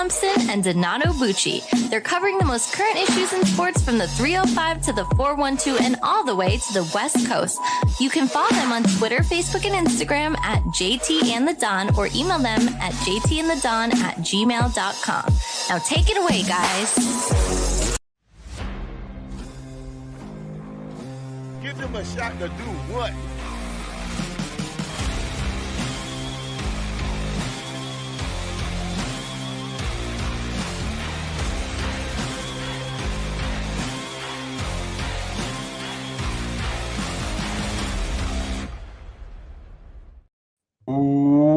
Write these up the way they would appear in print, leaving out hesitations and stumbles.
Thompson and Donato Bucci. They're covering the most current issues in sports from the 305 to the 412 and all the way to the West Coast. You can follow them on Twitter, Facebook, and Instagram at JT and the Don, or email them at jtandthedon@gmail.com. Now take it away, guys. Give them a shot to do what?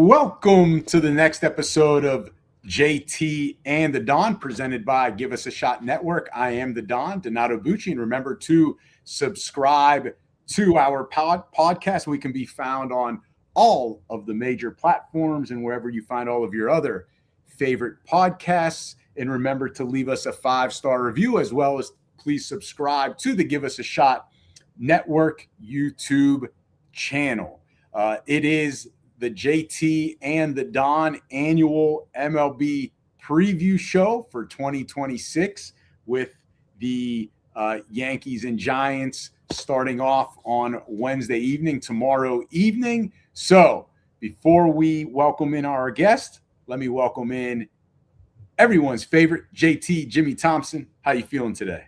Welcome to the next episode of JT and the Don, presented by Give Us a Shot Network. I am the Don, Donato Bucci, and remember to subscribe to our podcast. We can be found on all of the major platforms and wherever you find all of your other favorite podcasts. And remember to leave us a 5-star review, as well as please subscribe to the Give Us a Shot Network YouTube channel. It is the JT and the Don annual MLB preview show for 2026, with the Yankees and Giants starting off on Wednesday evening, tomorrow evening. So before we welcome in our guest, let me welcome in everyone's favorite JT, Jimmy Thompson. How you feeling today?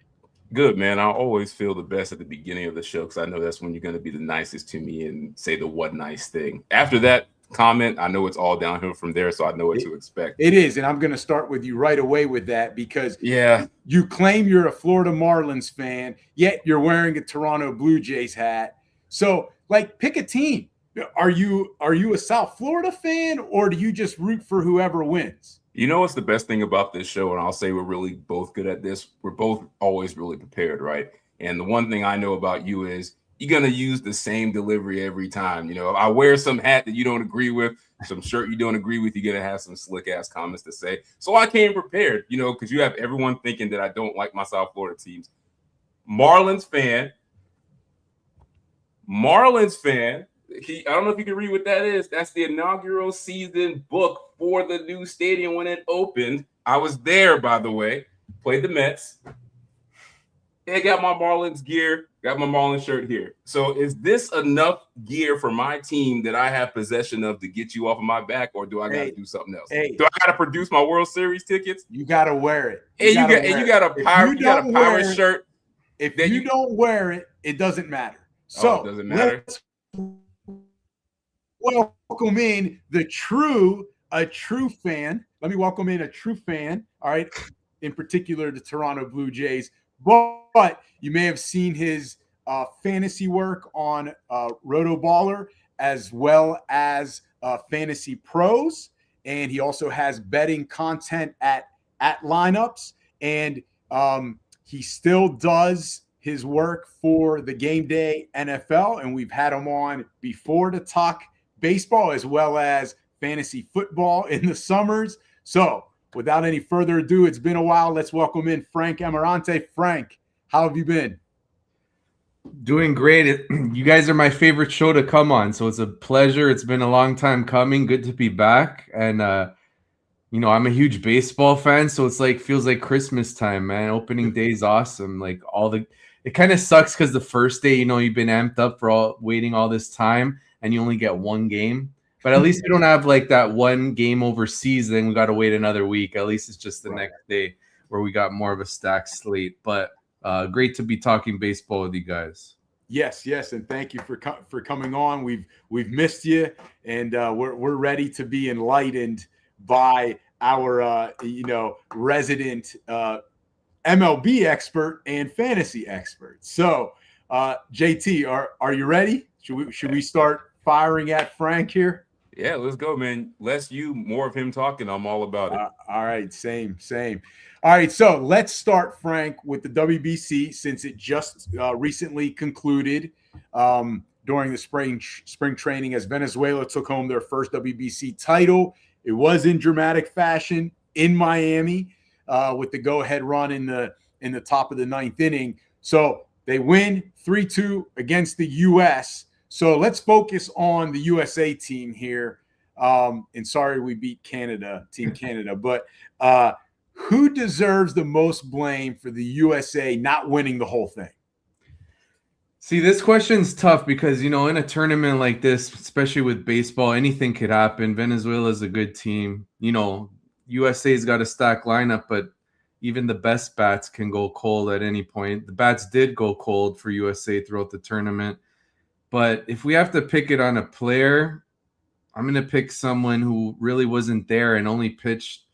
Good, man. I always feel the best at the beginning of the show because I know that's when you're going to be the nicest to me and say the one nice thing. After that comment, I know it's all downhill from there, so I know what to expect. It is, and I'm going to start with you right away with that because you claim you're a Florida Marlins fan, yet you're wearing a Toronto Blue Jays hat. So, pick a team. Are you a South Florida fan, or do you just root for whoever wins? You know what's the best thing about this show, and I'll say we're really both good at this. We're both always really prepared, right? And the one thing I know about you is you're going to use the same delivery every time. You know, if I wear some hat that you don't agree with, some shirt you don't agree with, you're going to have some slick-ass comments to say. So I came prepared, because you have everyone thinking that I don't like my South Florida teams. Marlins fan. I don't know if you can read what that is. That's the inaugural season book for the new stadium when it opened. I was there, by the way. Played the Mets. I got my Marlins gear. Got my Marlins shirt here. So is this enough gear for my team that I have possession of to get you off of my back, or do I got to do something else? Do I got to produce my World Series tickets? You got to wear it. You got a pirate shirt. If you don't wear it, it doesn't matter. So it doesn't matter. Welcome in a true fan. Let me welcome in a true fan. All right, in particular the Toronto Blue Jays. But you may have seen his fantasy work on Rotoballer, as well as Fantasy Pros, and he also has betting content at Lineups, and he still does his work for the Game Day NFL, and we've had him on before to talk baseball as well as fantasy football in the summers. So without any further ado, it's been a while. Let's welcome in Frank Ammirante. Frank, how have you been? Doing great. You guys are my favorite show to come on, so it's a pleasure. It's been a long time coming. Good to be back. And, I'm a huge baseball fan, so it's feels like Christmas time, man. Opening day is awesome. It kind of sucks because the first day, you've been amped up for waiting all this time, and you only get one game. But at least we don't have that one game overseas, then we got to wait another week. At least it's just the next day where we got more of a stacked slate. But great to be talking baseball with you guys. Yes, and thank you for coming on. We've missed you, and we're ready to be enlightened by our resident MLB expert and fantasy expert. So, JT, are you ready? Should we start firing at Frank here? Yeah, let's go, man. Less you, more of him talking. I'm all about it. All right, same. All right, so let's start, Frank, with the WBC, since it just recently concluded during the spring training, as Venezuela took home their first WBC title. It was in dramatic fashion in Miami with the go-ahead run in the top of the ninth inning. So they win 3-2 against the U.S. So let's focus on the USA team here. And sorry we beat Canada, Team Canada. But Who deserves the most blame for the USA not winning the whole thing? See, this question's tough because, in a tournament like this, especially with baseball, anything could happen. Venezuela's a good team. USA's got a stacked lineup, but even the best bats can go cold at any point. The bats did go cold for USA throughout the tournament. But if we have to pick it on a player, I'm going to pick someone who really wasn't there and only pitched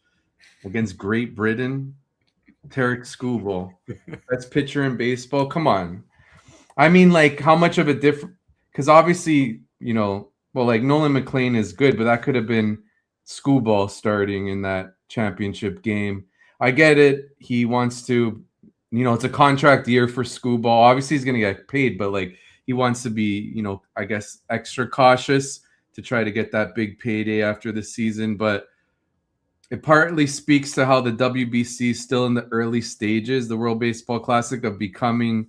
against Great Britain, Tarek Skubal. Best pitcher in baseball. Come on. I mean, like, how much of a difference? Because obviously, Nolan McLean is good, but that could have been Skubal starting in that championship game. I get it. He wants to, it's a contract year for Skubal. Obviously, he's going to get paid, but he wants to be, I guess, extra cautious to try to get that big payday after the season. But it partly speaks to how the WBC is still in the early stages, the World Baseball Classic, of becoming,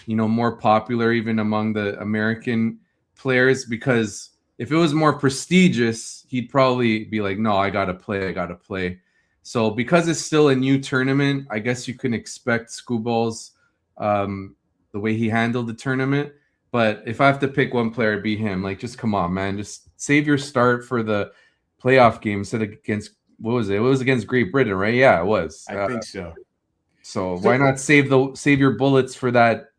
more popular even among the American players. Because if it was more prestigious, he'd probably be like, no, I got to play. So because it's still a new tournament, I guess you can expect Skubal's the way he handled the tournament. But if I have to pick one player, it'd be him. Just come on, man. Just save your start for the playoff game instead of against, what was it? It was against Great Britain, right? Yeah, it was. I think so. So why not save your bullets for that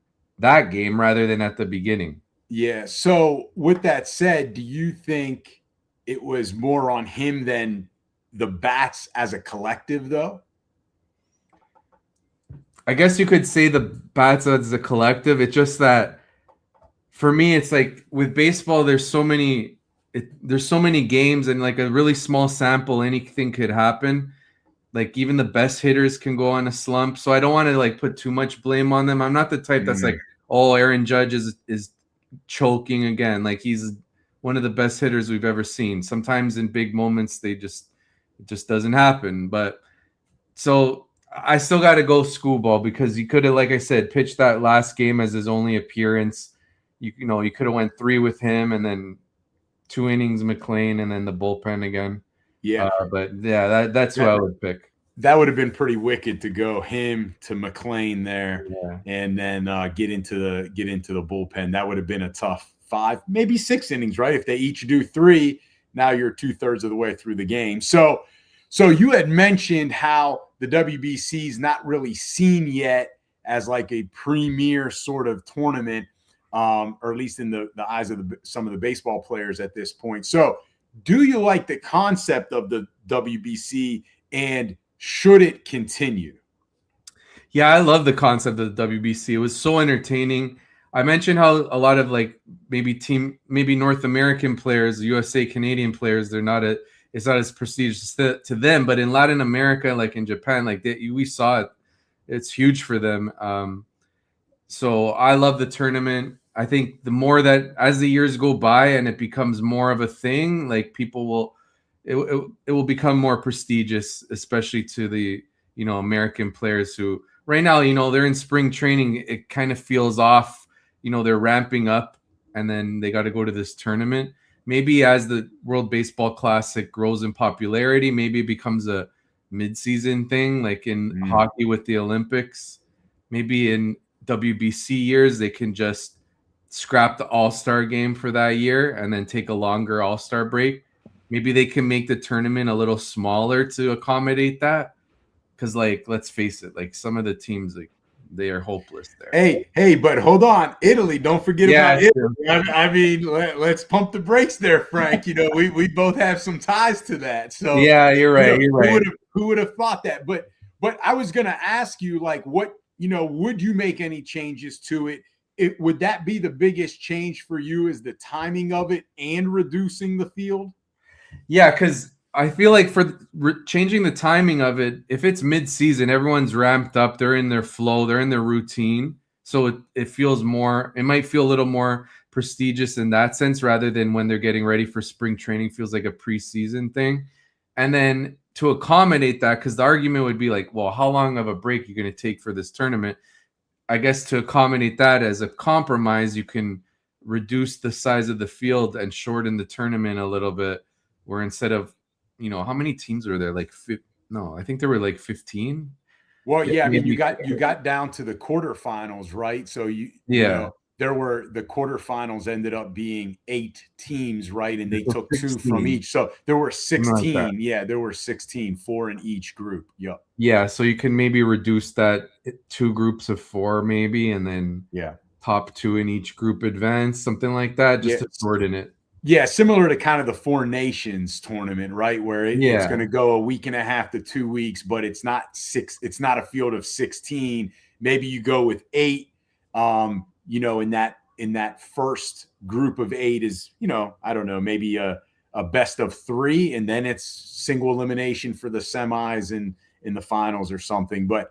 game rather than at the beginning? Yeah. So with that said, do you think it was more on him than the bats as a collective, though? I guess you could say the bats as a collective. It's just that for me, it's like with baseball, there's so many games and a really small sample, anything could happen. Even the best hitters can go on a slump. So I don't want to put too much blame on them. I'm not the type that's Aaron Judge is choking again. He's one of the best hitters we've ever seen. Sometimes in big moments, it just doesn't happen. But so I still got to go Skubal because he could have, like I said, pitched that last game as his only appearance. You could have went 3 with him and then 2 innings McLean and then the bullpen again. Yeah. That's who I would pick. That would have been pretty wicked to go him to McLean there, and then get into the bullpen. That would have been a tough 5, maybe 6 innings, right? If they each do 3, now you're 2/3 of the way through the game. So you had mentioned how the WBC is not really seen yet as a premier sort of tournament, or at least in the eyes of some of the baseball players at this point. So do you like the concept of the WBC, and should it continue? Yeah, I love the concept of the WBC. It was so entertaining. I mentioned how a lot of maybe North American players, USA Canadian players, it's not as prestigious to them, but in Latin America, in Japan, we saw it. It's huge for them. So I love the tournament. I think the more that as the years go by and it becomes more of a thing, people will, it will become more prestigious, especially to the, American players who right now, they're in spring training. It kind of feels off, they're ramping up and then they got to go to this tournament. Maybe as the World Baseball Classic grows in popularity, maybe it becomes a mid-season thing, like in hockey with the Olympics. Maybe in WBC years, they can just scrap the All-Star game for that year and then take a longer All-Star break. Maybe they can make the tournament a little smaller to accommodate that. Because, let's face it, some of the teams, they are hopeless there. Hey, but hold on. Italy, don't forget about Italy. I mean, let's pump the brakes there, Frank. We both have some ties to that. So yeah, you're right. Who would have thought that? But I was going to ask you, what, would you make any changes to it? Would that be the biggest change for you, is the timing of it and reducing the field? Yeah, because I feel like for changing the timing of it, if it's mid-season, everyone's ramped up, they're in their flow, they're in their routine. So it feels more, it might feel a little more prestigious in that sense, rather than when they're getting ready for spring training, feels like a preseason thing. And then to accommodate that, because the argument would be well, how long of a break are you going to take for this tournament? I guess to accommodate that as a compromise, you can reduce the size of the field and shorten the tournament a little bit, where instead of, how many teams are there? No, I think there were like 15. Well, yeah, I mean, maybe. you got down to the quarterfinals, right? So you Yeah. know, the quarterfinals ended up being 8 teams, right? And they So took 2 from 16. each. So there were Something like 16. that. Yeah, there were 16, 4 in each group. Yep. Yeah, so you can maybe reduce that 2 groups of 4 maybe, and then Yeah. top 2 in each group advance, something like that, just to shorten it. Yeah, similar to kind of the 4 Nations tournament, right? Where it's going to go a week and a half to 2 weeks, but it's not a field of 16. Maybe you go with 8. You know, in that first group of 8 is, you know, I don't know, maybe a best of 3, and then it's single elimination for the semis and in the finals or something. But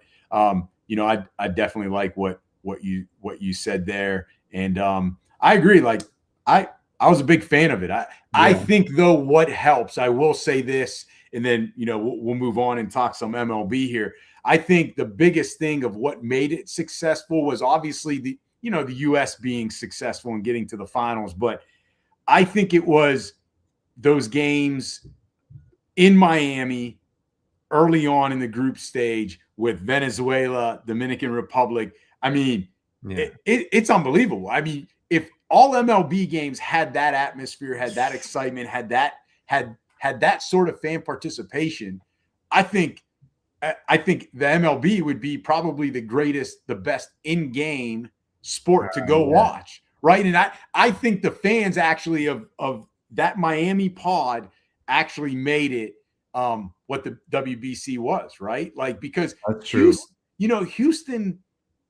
you know, I definitely like what you said there, and I agree. Like I was a big fan of it. I think, though, what helps, I will say this, and then, you know, we'll move on and talk some MLB here. I think the biggest thing of what made it successful was obviously the U.S. being successful and getting to the finals. But I think it was those games in Miami early on in the group stage with Venezuela, Dominican Republic. I mean, it's unbelievable. I mean, if all MLB games had that atmosphere, had that excitement, had that sort of fan participation, I think the MLB would be probably the best in-game sport to go watch, right? And I think the fans actually of that Miami pod actually made it what the WBC was, right? Like, because that's true. Houston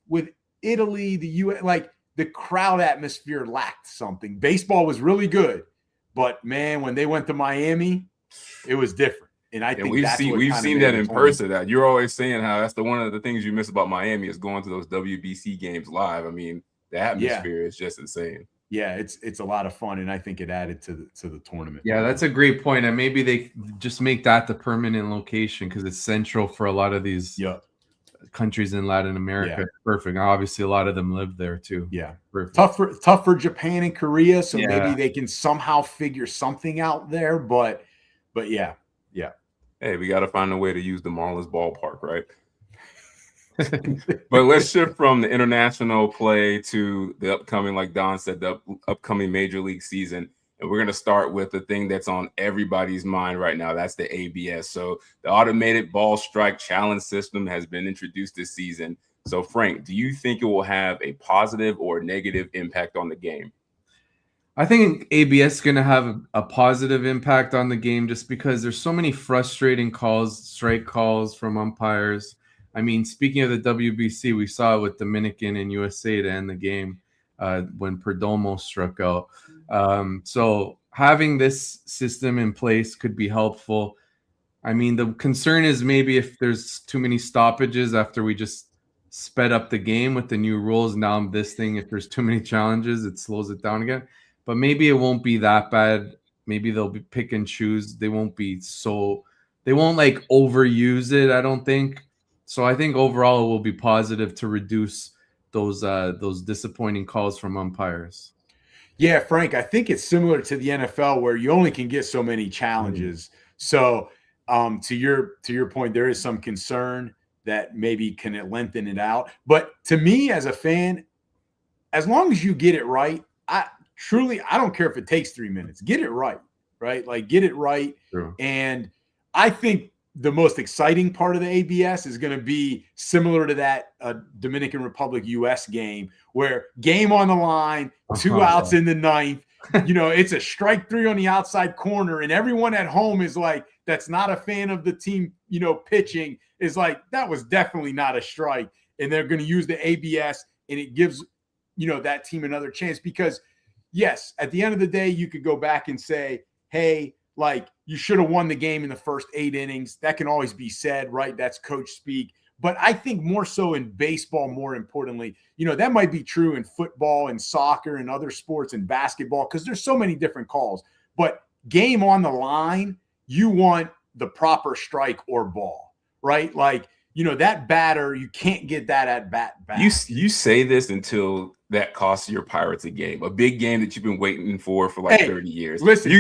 with Italy, the US, like, the crowd atmosphere lacked something. Baseball was really good, but man, when they went to Miami, it was different. And I think we've seen that in person. That you're always saying how that's one of the things you miss about Miami is going to those WBC games live. I mean, the atmosphere is just insane. Yeah, it's a lot of fun, and I think it added to the tournament. Yeah, that's a great point. And maybe they just make that the permanent location because it's central for a lot of these countries in Latin America. Yeah. Perfect. Obviously, a lot of them live there too. Yeah, perfect. Tough for Japan and Korea, so maybe they can somehow figure something out there. But yeah. Hey, we got to find a way to use the Marlins ballpark, right? But let's shift from the international play to the upcoming, like Don said, the upcoming Major League season. And we're going to start with the thing that's on everybody's mind right now. That's the ABS. So the automated ball strike challenge system has been introduced this season. So, Frank, do you think it will have a positive or negative impact on the game? I think ABS is going to have a positive impact on the game just because there's so many frustrating calls, strike calls from umpires. I mean, speaking of the WBC, we saw it with Dominican and USA to end the game when Perdomo struck out. So having this system in place could be helpful. I mean, the concern is maybe if there's too many stoppages after we just sped up the game with the new rules. Now this thing, if there's too many challenges, it slows it down again. But maybe it won't be that bad. Maybe they'll be pick and choose. They won't like overuse it, I don't think. So I think overall it will be positive to reduce those disappointing calls from umpires. Yeah, Frank, I think it's similar to the NFL where you only can get so many challenges. So to your point, there is some concern that maybe can it lengthen it out. But to me as a fan, as long as you get it right, I don't care if it takes 3 minutes. Get it right? Like, get it right. True. And I think the most exciting part of the ABS is going to be similar to that Dominican Republic US game where game on the line, 2 outs in the ninth. It's a strike 3 on the outside corner, and everyone at home is like, that's not a fan of the team, pitching, is like, that was definitely not a strike. And they're going to use the ABS, and it gives, that team another chance because, yes, at the end of the day, you could go back and say, hey, like, you should have won the game in the first 8 innings. That can always be said, right? That's coach speak. But I think more so in baseball, more importantly, that might be true in football and soccer and other sports and basketball because there's so many different calls. But game on the line, you want the proper strike or ball, right? Like, that batter, you can't get that at bat back. You say this until that costs your Pirates a game, a big game that you've been waiting for like 30 years. Listen,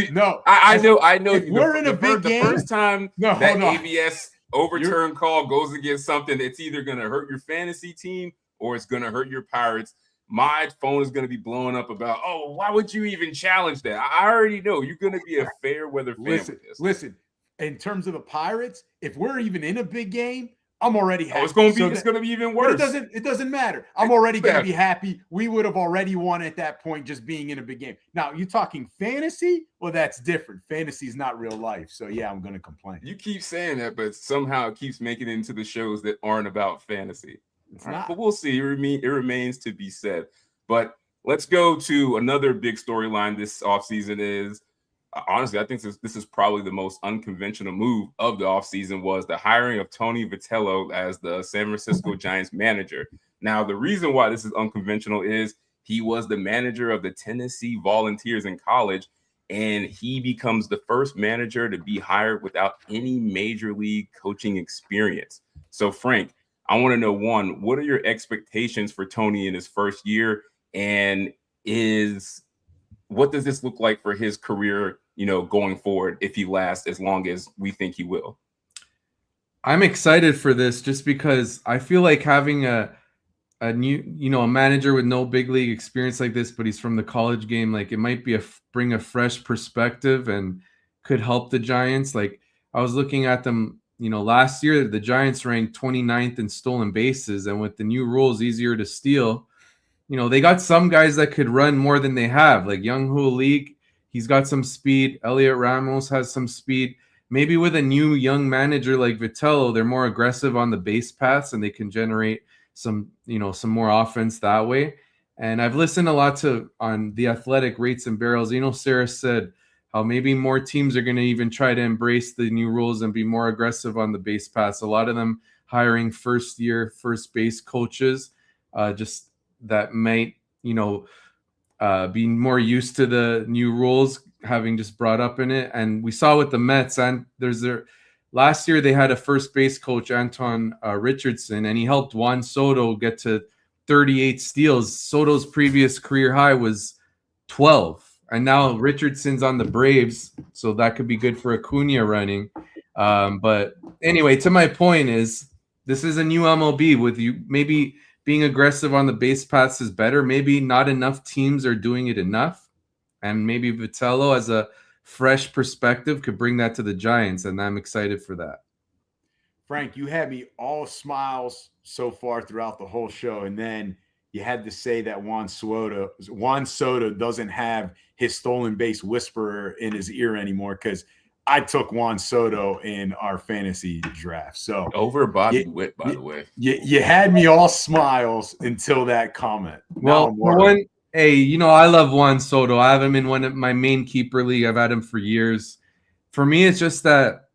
I know. If we're in a big game, the first time ABS overturn call goes against something that's either going to hurt your fantasy team or it's going to hurt your Pirates, my phone is going to be blowing up about, oh, why would you even challenge that? I already know you're going to be a fair weather fan with this. Listen, in terms of the Pirates, if we're even in a big game, I'm already happy. It's going to be even worse. It doesn't matter. I'm already going to be happy. We would have already won at that point just being in a big game. Now, you talking fantasy? Well, that's different. Fantasy is not real life. So, yeah, I'm going to complain. You keep saying that, but somehow it keeps making it into the shows that aren't about fantasy. It's not. But we'll see. It remains to be said. But let's go to another big storyline this offseason is, honestly, I think this is probably the most unconventional move of the offseason was the hiring of Tony Vitello as the San Francisco Giants manager. Now, the reason why this is unconventional is he was the manager of the Tennessee Volunteers in college, and he becomes the first manager to be hired without any major league coaching experience. So, Frank, I want to know, one, what are your expectations for Tony in his first year? And what does this look like for his career, going forward if he lasts as long as we think he will? I'm excited for this just because I feel like having a new, a manager with no big league experience like this, but he's from the college game, like it might be bring a fresh perspective and could help the Giants. Like I was looking at them, last year, the Giants ranked 29th in stolen bases, and with the new rules easier to steal, they got some guys that could run more than they have, like Young-Hoo Lee. He's got some speed. Elliot Ramos has some speed. Maybe with a new young manager like Vitello, they're more aggressive on the base paths and they can generate some more offense that way. And I've listened a lot on the Athletic rates and barrels. Sarah said how maybe more teams are going to even try to embrace the new rules and be more aggressive on the base paths. A lot of them hiring first-year first base coaches, just that might, be more used to the new rules, having just brought up in it. And we saw with the Mets, and last year they had a first base coach, Anton Richardson, and he helped Juan Soto get to 38 steals. Soto's previous career high was 12. And now Richardson's on the Braves, so that could be good for Acuna running. But anyway, to my point is, this is a new MLB with you maybe being aggressive on the base paths is better. Maybe not enough teams are doing it enough. And maybe Vitello, as a fresh perspective, could bring that to the Giants. And I'm excited for that. Frank, you had me all smiles so far throughout the whole show. And then you had to say that Juan Soto doesn't have his stolen base whisperer in his ear anymore, because I took Juan Soto in our fantasy draft. So over Bobby Witt, by the way. You had me all smiles until that comment. Well, I love Juan Soto. I have him in one of my main keeper league. I've had him for years. For me, it's just that,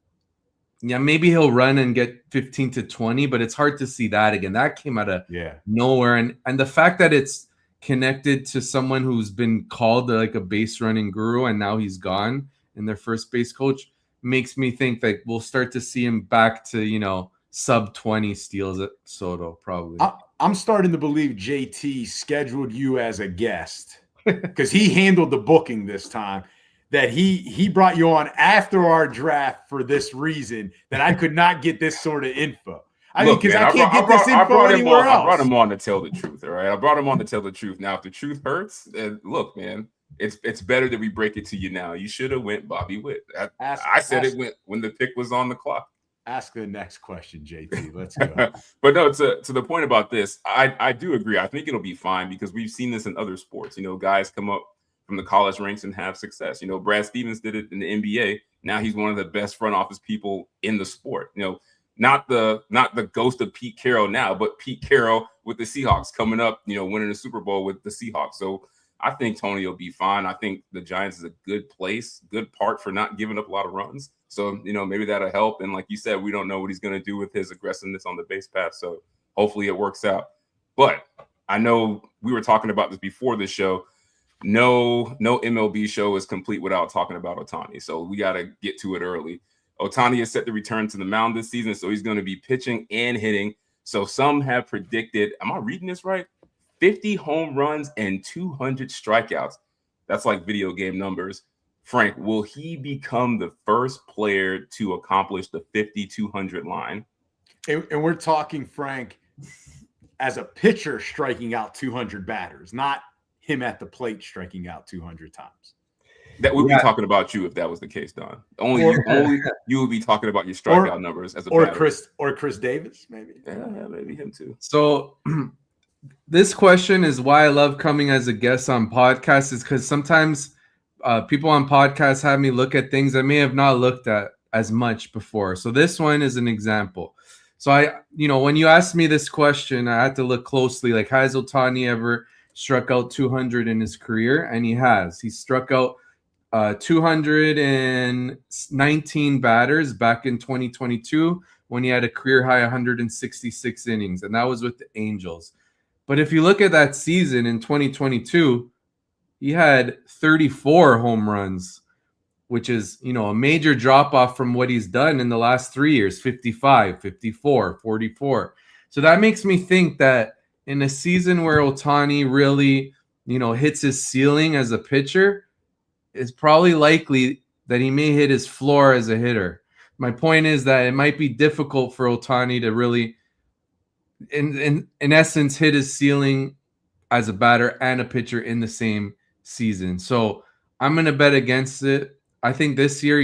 maybe he'll run and get 15 to 20, but it's hard to see that again. That came out of nowhere. And the fact that it's connected to someone who's been called like a base running guru and now he's gone, and their first base coach, makes me think that we'll start to see him back to, sub 20 steals at Soto, probably. I'm starting to believe JT scheduled you as a guest because he handled the booking this time, that he brought you on after our draft for this reason, that I could not get this sort of info. I can't get this info anywhere else. I brought him on to tell the truth, all right? I brought him on to tell the truth. Now, if the truth hurts, look, man, it's better that we break it to you now. You should have went Bobby Witt. I said it went when the pick was on the clock. Ask the next question, JT. Let's go. But no, to the point about this, I do agree. I think it'll be fine because we've seen this in other sports. Guys come up from the college ranks and have success. Brad Stevens did it in the NBA. Now he's one of the best front office people in the sport. Not the ghost of Pete Carroll now, but Pete Carroll with the Seahawks coming up, winning the Super Bowl with the Seahawks. So I think Tony will be fine. I think the Giants is a good place, good part for not giving up a lot of runs. So, maybe that'll help. And like you said, we don't know what he's going to do with his aggressiveness on the base path. So hopefully it works out. But I know we were talking about this before the show. No MLB show is complete without talking about Ohtani. So we got to get to it early. Ohtani is set to return to the mound this season, so he's going to be pitching and hitting. So some have predicted, am I reading this right? 50 home runs and 200 strikeouts. That's like video game numbers Frank, will he become the first player to accomplish the 5,200 line? And we're talking, Frank, as a pitcher striking out 200 batters, not him at the plate striking out 200 times. That would be talking about you if that was the case, Don. Only you would be talking about your strikeout numbers as a batter. Chris Davis, maybe. Yeah, maybe him too. So this question is why I love coming as a guest on podcasts, is because sometimes people on podcasts have me look at things I may have not looked at as much before. So this one is an example. So when you asked me this question, I had to look closely, like, has Ohtani ever struck out 200 in his career? And he has. He struck out 219 batters back in 2022 when he had a career high 166 innings, and that was with the Angels. But if you look at that season in 2022, he had 34 home runs, which is, a major drop off from what he's done in the last 3 years, 55, 54, 44. So that makes me think that in a season where Ohtani really, hits his ceiling as a pitcher, it's probably likely that he may hit his floor as a hitter. My point is that it might be difficult for Ohtani to really, in essence, hit his ceiling as a batter and a pitcher in the same season. So I'm going to bet against it. I think this year,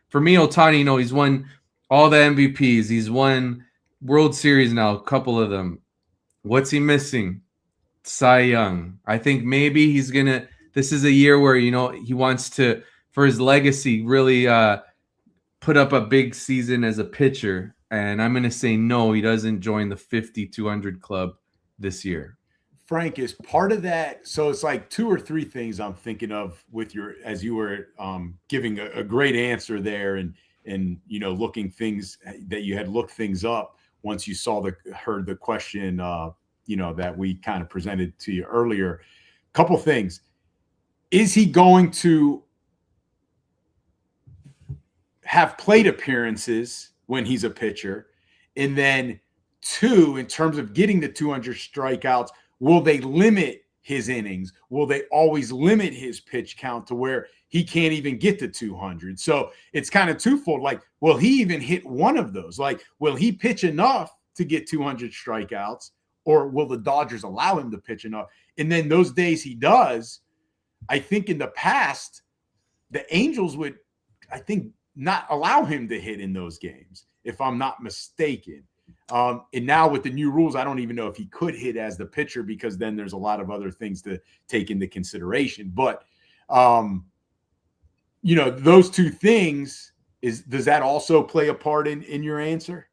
for me, Ohtani, he's won all the MVPs. He's won World Series now, a couple of them. What's he missing? Cy Young. I think maybe he's going to – this is a year where, he wants to, for his legacy, really put up a big season as a pitcher. And I'm going to say no, he doesn't join the 5,200 club this year. Frank, is part of that. So it's like two or three things I'm thinking of with as you were giving a great answer there, and looking things that you had looked things up once you heard the question that we kind of presented to you earlier. Couple things. Is he going to have plate appearances when he's a pitcher? And then two, in terms of getting the 200 strikeouts, will they limit his innings? Will they always limit his pitch count to where he can't even get to 200? So it's kind of twofold. Like, will he even hit one of those? Like, will he pitch enough to get 200 strikeouts, or will the Dodgers allow him to pitch enough? And then those days he does, I think in the past, the Angels would, I think, not allow him to hit in those games, if I'm not mistaken. And now with the new rules, I don't even know if he could hit as the pitcher, because then there's a lot of other things to take into consideration. But, those two things, does that also play a part in your answer?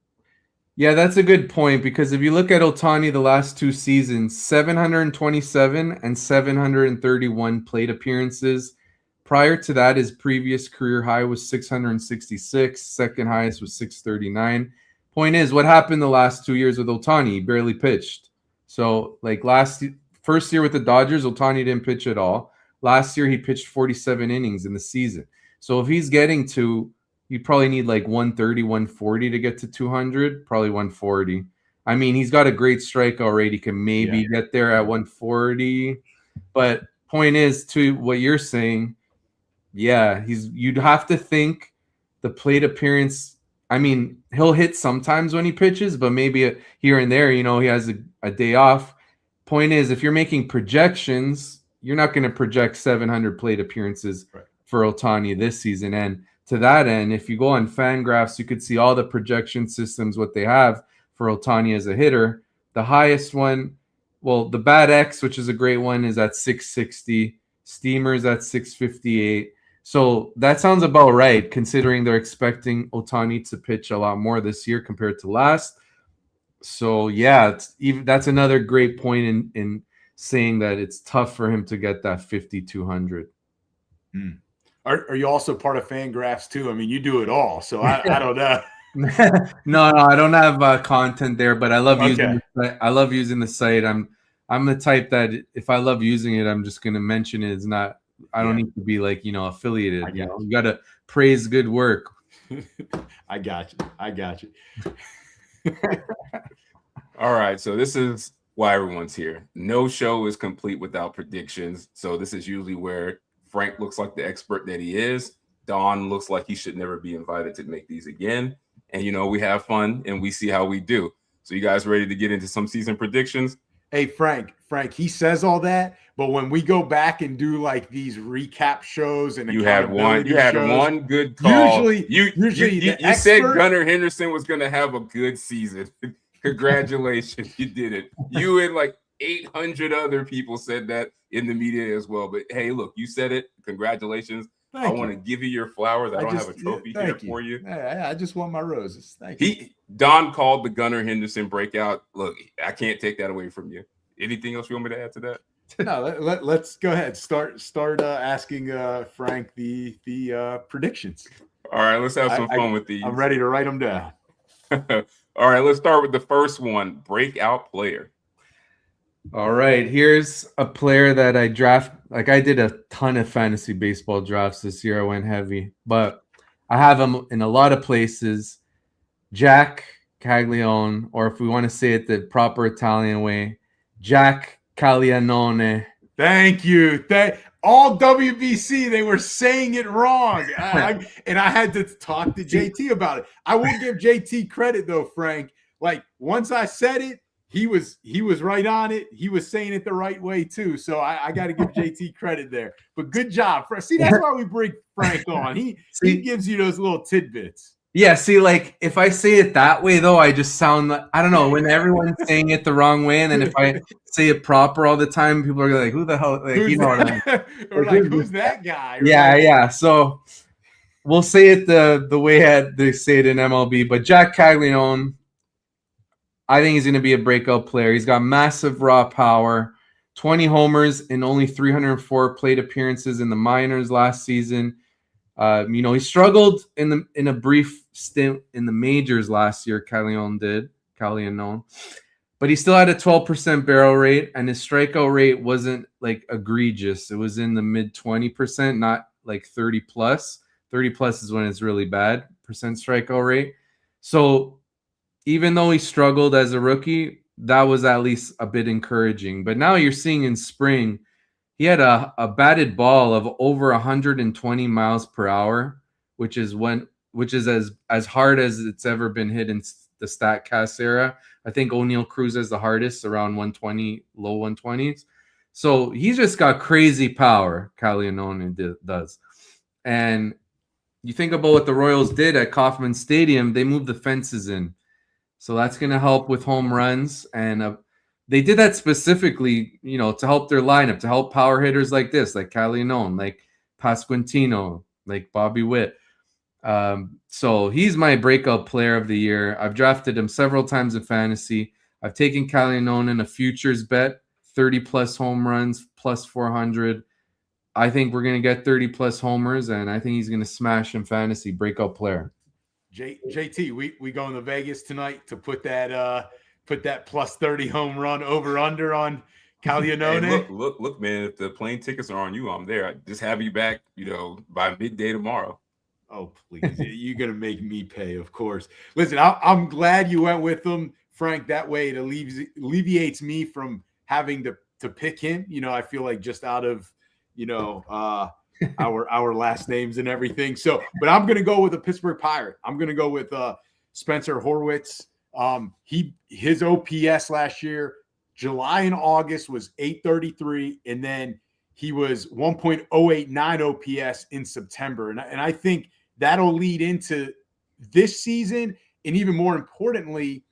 Yeah, that's a good point, because if you look at Ohtani the last two seasons, 727 and 731 plate appearances. Prior to that, his previous career high was 666. Second highest was 639. Point is, what happened the last 2 years with Ohtani? He barely pitched. So, first year with the Dodgers, Ohtani didn't pitch at all. Last year, he pitched 47 innings in the season. So if he's getting to, you probably need 130, 140 to get to 200, probably 140. I mean, he's got a great strikeout rate. He can maybe get there at 140. But point is, to what you're saying, you'd have to think the plate appearance. I mean, he'll hit sometimes when he pitches, but maybe here and there, he has a day off. Point is, if you're making projections, you're not going to project 700 plate appearances for Ohtani this season. And to that end, if you go on Fangraphs, you could see all the projection systems, what they have for Ohtani as a hitter. The highest one, the Bat X, which is a great one, is at 660. Steamer's at 658. So that sounds about right, considering they're expecting Ohtani to pitch a lot more this year compared to last. So, that's another great point in saying that it's tough for him to get that 5,200. Are you also part of Fangraphs too? I mean, you do it all, so I don't know. No, I don't have content there, but I love using. I love using the site. I'm the type that if I love using it, I'm just going to mention it. It's not. I don't need to be affiliated. You got to praise good work. I got you. All right, so this is why everyone's here. No show is complete without predictions. So this is usually where Frank looks like the expert that he is. Don looks like he should never be invited to make these again. And, we have fun and we see how we do. So you guys ready to get into some season predictions? Hey, Frank, he says all that, but when we go back and do like these recap shows and you had one good call. Usually you said Gunnar Henderson was going to have a good season. Congratulations, you did it. You and like 800 other people said that in the media as well. But hey, look, you said it. Congratulations. I want to give you your flowers. I don't have a trophy here for you. I just want my roses. Thank you. Don called the Gunnar Henderson breakout. Look, I can't take that away from you. Anything else you want me to add to that? No, let's go ahead. Start asking Frank the predictions. All right, let's have some fun with these. I'm ready to write them down. All right, let's start with the first one, breakout player. All right, here's a player that I draft. Like, I did a ton of fantasy baseball drafts this year. I went heavy, but I have him in a lot of places. Jack Caglione, or if we want to say it the proper Italian way, Jack Caglianone. Thank you. All WBC, they were saying it wrong. And I had to talk to JT about it. I will give JT credit, though, Frank. Like, once I said it, he was right on it. He was saying it the right way, too. So I got to give JT credit there. But good job. See, that's why we bring Frank on. He gives you those little tidbits. Yeah, see, like, if I say it that way, though, I just sound like, I don't know, when everyone's saying it the wrong way, and then if I say it proper all the time, people are like, who the hell, like, you know what I mean? Or like, who's that guy? Yeah. So we'll say it the way they say it in MLB, but Jack Caglianone, I think he's going to be a breakout player. He's got massive raw power, 20 homers in only 304 plate appearances in the minors last season. He struggled in a brief stint in the majors last year. Caglianone, but he still had a 12% barrel rate, and his strikeout rate wasn't like egregious. It was in the mid 20%, not like 30 plus. 30 plus is when it's really bad percent strikeout rate. So even though he struggled as a rookie, that was at least a bit encouraging. But now you're seeing in spring, he had a batted ball of over 120 miles per hour, which is as hard as it's ever been hit in the StatCast era. I think O'Neal Cruz is the hardest, around 120, low 120s. So he's just got crazy power, Caglianone does. And you think about what the Royals did at Kauffman Stadium, they moved the fences in. So that's going to help with home runs. And they did that specifically, to help their lineup, to help power hitters like this, like Caglianone, like Pasquantino, like Bobby Witt. So he's my breakout player of the year. I've drafted him several times in fantasy. I've taken Caglianone in a futures bet, 30-plus home runs, plus 400. I think we're going to get 30-plus homers, and I think he's going to smash in fantasy, breakout player. JT, we going to Vegas tonight to put that plus 30 home run over under on Caglianone. Hey, look, man, if the plane tickets are on you, I'm there. I just have you back, by midday tomorrow. Oh, please. You're going to make me pay, of course. Listen, I'm glad you went with them, Frank. That way it alleviates me from having to pick him. I feel like just out of, our last names and everything. So, but I'm going to go with a Pittsburgh Pirate. I'm going to go with Spencer Horwitz. His OPS last year, July and August, was 833, and then he was 1.089 OPS in September. And I think that'll lead into this season. And even more importantly,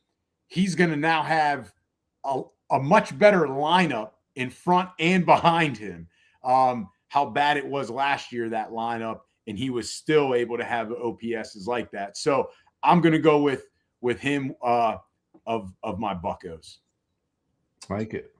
he's going to now have a much better lineup in front and behind him. How bad it was last year, that lineup, and he was still able to have OPSs like that. So I'm going to go with him of my Buccos. Like it.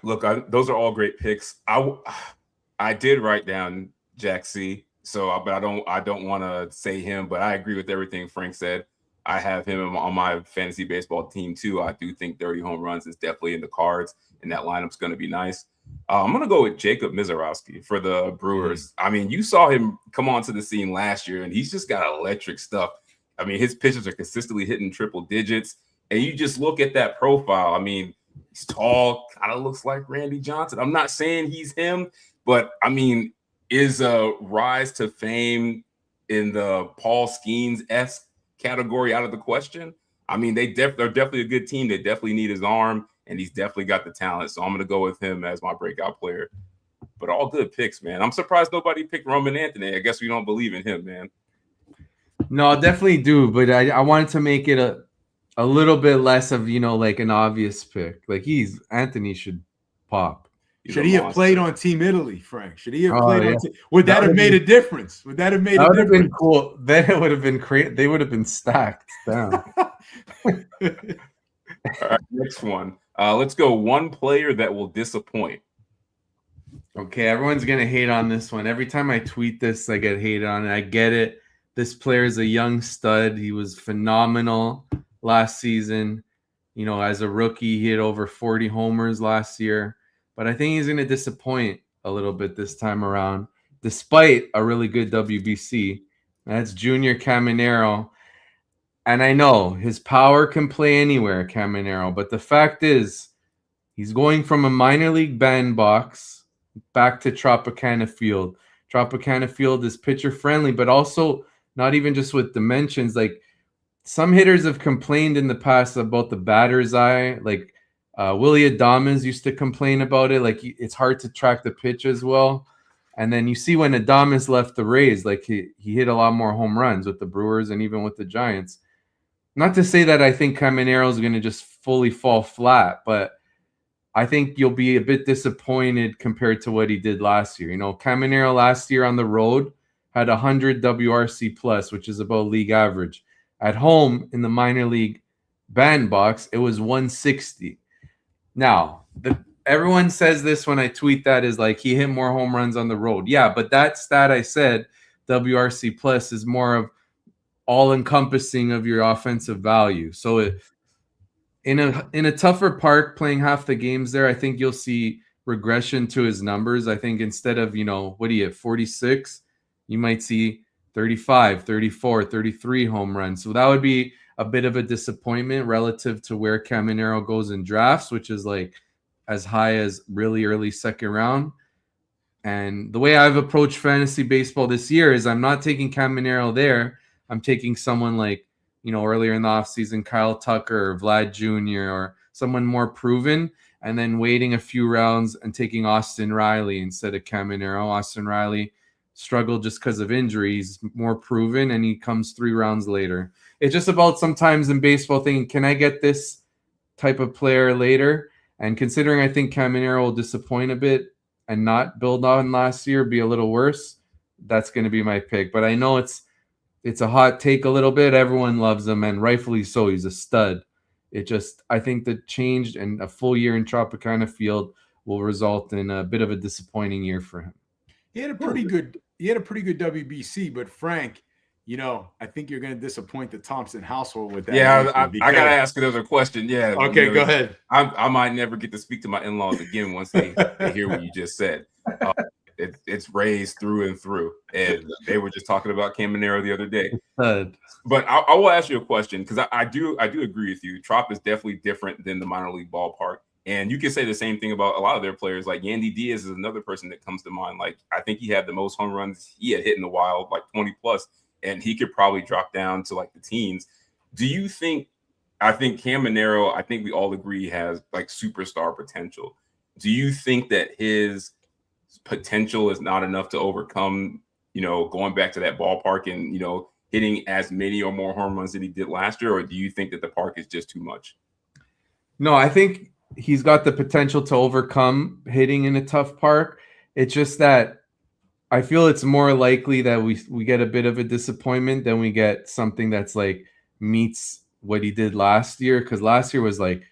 Look, those are all great picks. I did write down Jack C. But I don't want to say him, but I agree with everything Frank said. I have him on my fantasy baseball team too. I do think 30 home runs is definitely in the cards, and that lineup's going to be nice. I'm going to go with Jacob Mizorowski for the Brewers. I mean, you saw him come onto the scene last year, and he's just got electric stuff. I mean, his pitches are consistently hitting triple digits, and you just look at that profile. I mean, he's tall, kind of looks like Randy Johnson. I'm not saying he's him, but I mean, is a rise to fame in the Paul Skeens-esque category out of the question? I mean, they're definitely a good team. They definitely need his arm, and he's definitely got the talent. So I'm going to go with him as my breakout player. But all good picks, man. I'm surprised nobody picked Roman Anthony. I guess we don't believe in him, man. No, I definitely do, but I wanted to make it a little bit less of, like an obvious pick. Like Anthony should pop. Should he have played on Team Italy, Frank? Should he have played on Team? Would that have made a difference? Would that have made a difference? That would have been cool. Then it would have been great. They would have been stacked down. All right, next one. Let's go one player that will disappoint. Okay, everyone's going to hate on this one. Every time I tweet this, I get hated on it. I get it. This player is a young stud. He was phenomenal last season. As a rookie, he hit over 40 homers last year. But I think he's going to disappoint a little bit this time around, despite a really good WBC. That's Junior Caminero. And I know his power can play anywhere, Caminero. But the fact is, he's going from a minor league bandbox back to Tropicana Field. Tropicana Field is pitcher friendly, but also not even just with dimensions. Like, some hitters have complained in the past about the batter's eye. Like, Willie Adames used to complain about it. Like, it's hard to track the pitch as well. And then you see when Adames left the Rays, like he hit a lot more home runs with the Brewers and even with the Giants. Not to say that I think Caminero is going to just fully fall flat, but I think you'll be a bit disappointed compared to what he did last year. Caminero last year on the road had 100 WRC plus, which is about league average. At home in the minor league bandbox, it was 160. Now, everyone says this when I tweet that is like he hit more home runs on the road. Yeah, but that stat I said, WRC plus, is more of all-encompassing of your offensive value. So in a tougher park, playing half the games there, I think you'll see regression to his numbers. I think instead of, what do you have, 46, you might see 35, 34, 33 home runs. So that would be a bit of a disappointment relative to where Caminero goes in drafts, which is like as high as really early second round. And the way I've approached fantasy baseball this year is I'm not taking Caminero there. I'm taking someone like, earlier in the offseason, Kyle Tucker or Vlad Jr. or someone more proven, and then waiting a few rounds and taking Austin Riley instead of Caminero. Austin Riley struggled just because of injuries, more proven, and he comes 3 rounds later. It's just about sometimes in baseball thinking, can I get this type of player later? And considering I think Caminero will disappoint a bit and not build on last year, be a little worse, that's going to be my pick. But I know it's a hot take a little bit. Everyone loves him, and rightfully so. He's a stud. I think the change and a full year in Tropicana Field will result in a bit of a disappointing year for him. He had a pretty good WBC, but Frank, I think you're going to disappoint the Thompson household with that. Yeah, I got to ask another question. Yeah. Okay, go ahead. I might never get to speak to my in-laws again once they hear what you just said. It's Rays through and through, and they were just talking about Caminero the other day. But I will ask you a question, because I do agree with you. Trop is definitely different than the minor league ballpark. And you can say the same thing about a lot of their players. Like Yandy Diaz is another person that comes to mind. Like, I think he had the most home runs he had hit in the wild, like 20 plus, and he could probably drop down to like the teens. Do you think, I think Caminero, I think we all agree, has like superstar potential. Do you think that his potential is not enough to overcome, going back to that ballpark and, hitting as many or more home runs than he did last year? Or do you think that the park is just too much? No, I think he's got the potential to overcome hitting in a tough park. It's just that I feel it's more likely that we get a bit of a disappointment than we get something that's like meets what he did last year. Because last year was like,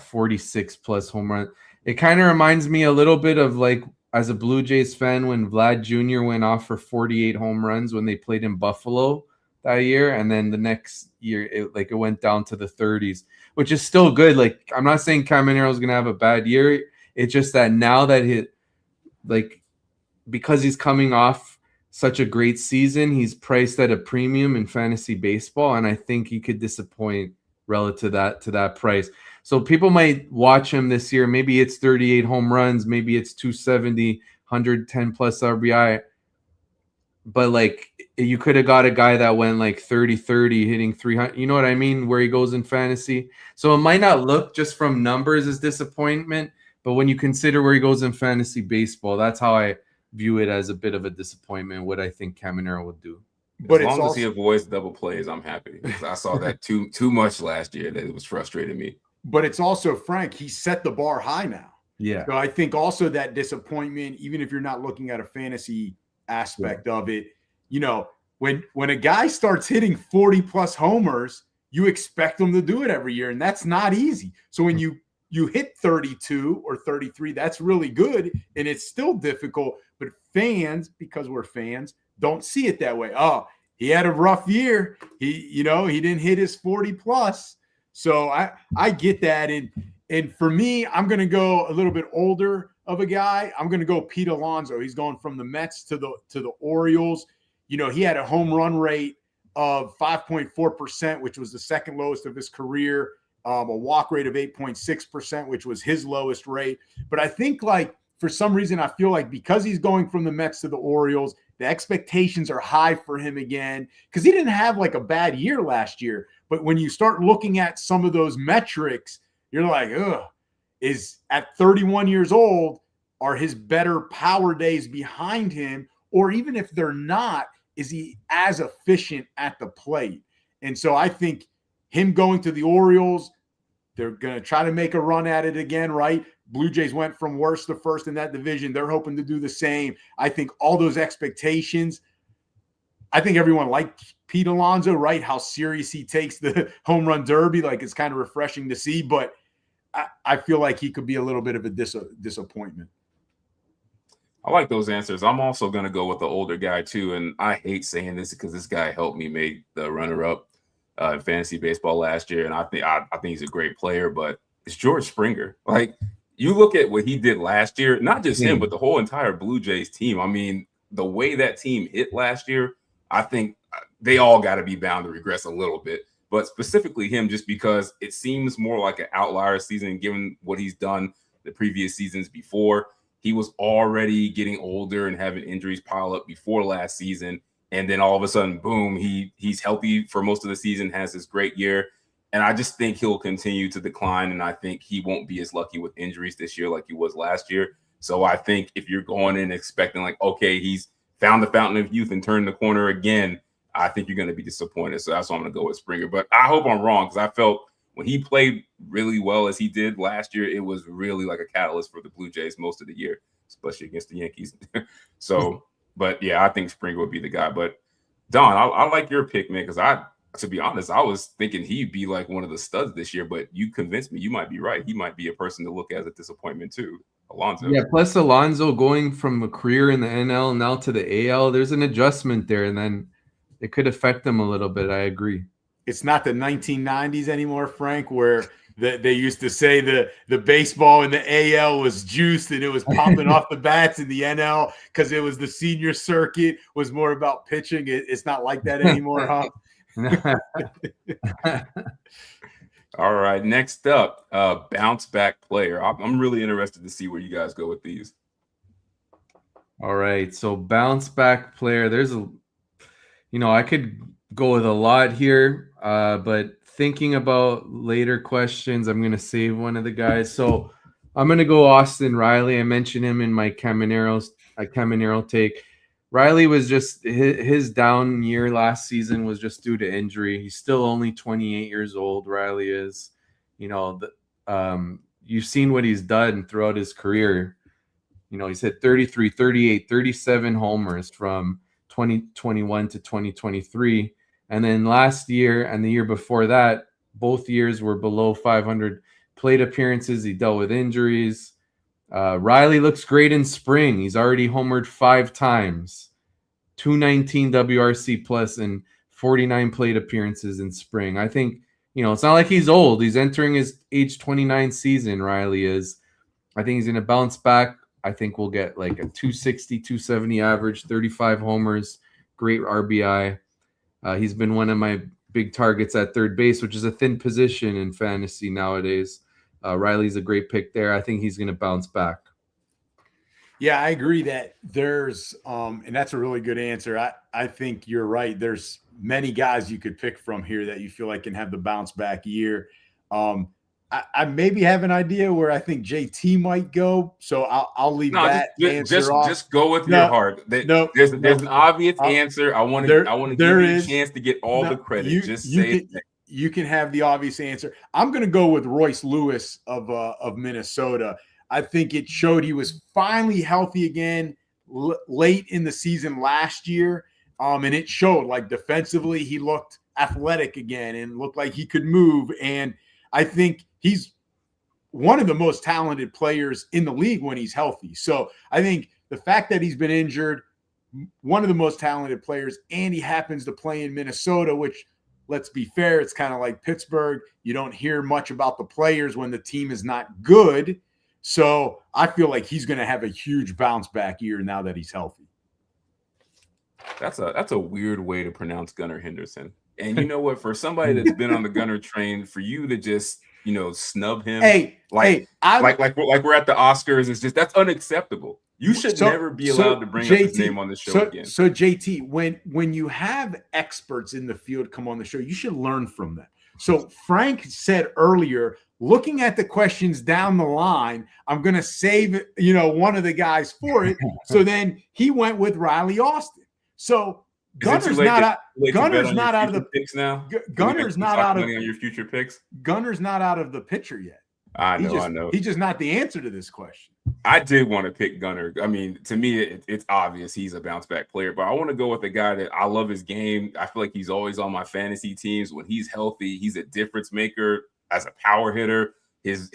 46 plus home run. It kind of reminds me a little bit of like, as a Blue Jays fan, when Vlad Jr. went off for 48 home runs when they played in Buffalo that year. And then the next year, it went down to the 30s, which is still good. Like, I'm not saying Caminero is going to have a bad year. It's just that now that because he's coming off such a great season, he's priced at a premium in fantasy baseball. And I think he could disappoint relative to that price. So people might watch him this year. Maybe it's 38 home runs. Maybe it's 270 110 plus RBI. But like you could have got a guy that went like 30-30 hitting 300, you know what I mean, where he goes in fantasy. So it might not look just from numbers as disappointment, but when you consider where he goes in fantasy baseball, that's how I view it as a bit of a disappointment, what I think Caminero will do. But as long as he avoids double plays, I'm happy. I saw that too much last year that it was frustrating me. But it's also, Frank, he set the bar high now. Yeah. So I think also that disappointment, even if you're not looking at a fantasy aspect of it, you know, when a guy starts hitting 40 plus homers, you expect him to do it every year, and that's not easy. So when you hit 32 or 33, that's really good, and it's still difficult. But fans, because we're fans, don't see it that way. Oh, he had a rough year. He didn't hit his 40 plus. So I get that. And for me, I'm going to go a little bit older of a guy. I'm going to go Pete Alonso. He's going from the Mets to the Orioles. You know, he had a home run rate of 5.4%, which was the second lowest of his career. A walk rate of 8.6%, which was his lowest rate. But I think, like, for some reason, I feel like because he's going from the Mets to the Orioles, the expectations are high for him again, because he didn't have like a bad year last year. But when you start looking at some of those metrics, you're like, is at 31 years old, are his better power days behind him? Or even if they're not, is he as efficient at the plate? And so I think him going to the Orioles, they're going to try to make a run at it again, right? Blue Jays went from worst to first in that division. They're hoping to do the same. I think all those expectations, I think everyone liked Pete Alonso, right? How serious he takes the home run derby. Like, it's kind of refreshing to see, but I feel like he could be a little bit of a disappointment. I like those answers. I'm also going to go with the older guy too. And I hate saying this because this guy helped me make the runner-up in fantasy baseball last year. And I think he's a great player, but it's George Springer. Like, you look at what he did last year, not just him, but the whole entire Blue Jays team. I mean, the way that team hit last year, I think they all got to be bound to regress a little bit. But specifically him, just because it seems more like an outlier season, given what he's done the previous seasons before. He was already getting older and having injuries pile up before last season. And then all of a sudden, boom, he's healthy for most of the season, has this great year. And I just think he'll continue to decline. And I think he won't be as lucky with injuries this year like he was last year. So I think if you're going in expecting like, okay, he's found the fountain of youth and turned the corner again, I think you're going to be disappointed. So that's why I'm going to go with Springer. But I hope I'm wrong, because I felt when he played really well as he did last year, it was really like a catalyst for the Blue Jays most of the year, especially against the Yankees. So, but yeah, I think Springer would be the guy. But Don, I like your pick, man, because to be honest, I was thinking he'd be like one of the studs this year, but you convinced me you might be right. He might be a person to look at as a disappointment too. Alonso. Yeah, plus Alonso going from a career in the NL now to the AL, there's an adjustment there, and then it could affect them a little bit. I agree. It's not the 1990s anymore, Frank, where they used to say the baseball in the AL was juiced and it was popping off the bats in the NL because it was the senior circuit, was more about pitching. It's not like that anymore, huh? All right, next up, bounce back player. I'm really interested to see where you guys go with these. All right, so bounce back player. There's I could go with a lot here, but thinking about later questions, I'm going to save one of the guys. So I'm going to go Austin Riley. I mentioned him in my Caminero take. Riley was just his down year last season was just due to injury. He's still only 28 years old. Riley is, you've seen what he's done throughout his career. He's hit 33, 38, 37 homers from 2021 to 2023. And then last year and the year before that, both years were below 500 plate appearances. He dealt with injuries. Riley looks great in spring. He's already homered 5 times, 219 WRC plus and 49 plate appearances in spring. I think, it's not like he's old. He's entering his age 29 season, Riley is. I think he's going to bounce back. I think we'll get like a 260, 270 average, 35 homers, great RBI. He's been one of my big targets at third base, which is a thin position in fantasy nowadays. Riley's a great pick there. I think he's going to bounce back. Yeah, I agree that there's and that's a really good answer. I think you're right. There's many guys you could pick from here that you feel like can have the bounce back year. I maybe have an idea where I think JT might go, so I'll leave No, that answer off. just go with No, your heart. no, There's an obvious I'll- answer. I want there to give there you a is chance to get all no, the credit. you Just you say can you can have the obvious answer. I'm going to go with Royce Lewis of Minnesota. I think it showed he was finally healthy again late in the season last year, and it showed. Like defensively, he looked athletic again and looked like he could move. And I think he's one of the most talented players in the league when he's healthy. So I think the fact that he's been injured, one of the most talented players, and he happens to play in Minnesota, which, let's be fair, it's kind of like Pittsburgh. You don't hear much about the players when the team is not good. So I feel like he's going to have a huge bounce back year now that he's healthy. That's a weird way to pronounce Gunnar Henderson. And you know what? For somebody that's been on the Gunnar train, for you to just snub him, we're at the Oscars, it's just that's unacceptable. You should never be allowed to bring up his name on the show again. So JT, when you have experts in the field come on the show, you should learn from them. So Frank said earlier, looking at the questions down the line, I'm going to save one of the guys for it. So then he went with Riley Austin. So Gunner's not out of the picks now. Gunner's not out of on your future picks. Gunner's not out of the picture yet. I know. He's just not the answer to this question. I did want to pick Gunnar. I mean, to me, it's obvious he's a bounce back player, but I want to go with a guy that I love his game. I feel like he's always on my fantasy teams. When he's healthy, he's a difference maker as a power hitter. His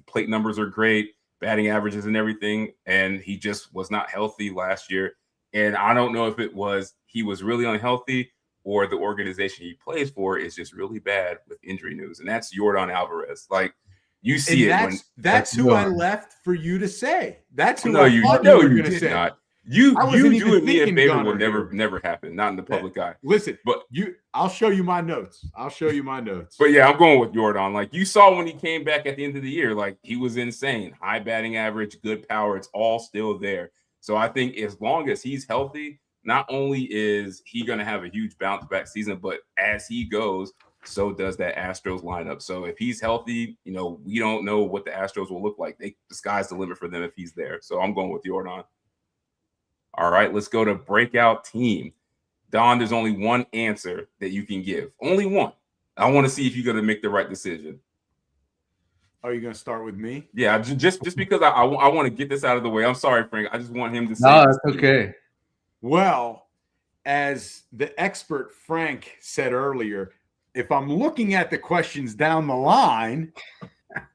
plate numbers are great, batting averages and everything, and he just was not healthy last year. And I don't know if it was he was really unhealthy or the organization he plays for is just really bad with injury news, and that's Yordan Alvarez. Like, you see that's who I left for you to say. That's who you were going to say. Not. You doing me a favor will never happen. Not in the public eye. Listen, but I'll show you my notes. But yeah, I'm going with Yordan. Like, you saw when he came back at the end of the year, like, he was insane. High batting average, good power. It's all still there. So I think as long as he's healthy, not only is he going to have a huge bounce back season, but as he goes, so does that Astros lineup. So if he's healthy, we don't know what the Astros will look like. The sky's the limit for them if he's there. So I'm going with Yordan. All right, let's go to breakout team. Don, there's only one answer that you can give. Only one. I want to see if you're going to make the right decision. Are you going to start with me? Yeah, just because I want to get this out of the way. I'm sorry, Frank. I just want him to say. No, that's okay. Well, as the expert Frank said earlier, if I'm looking at the questions down the line,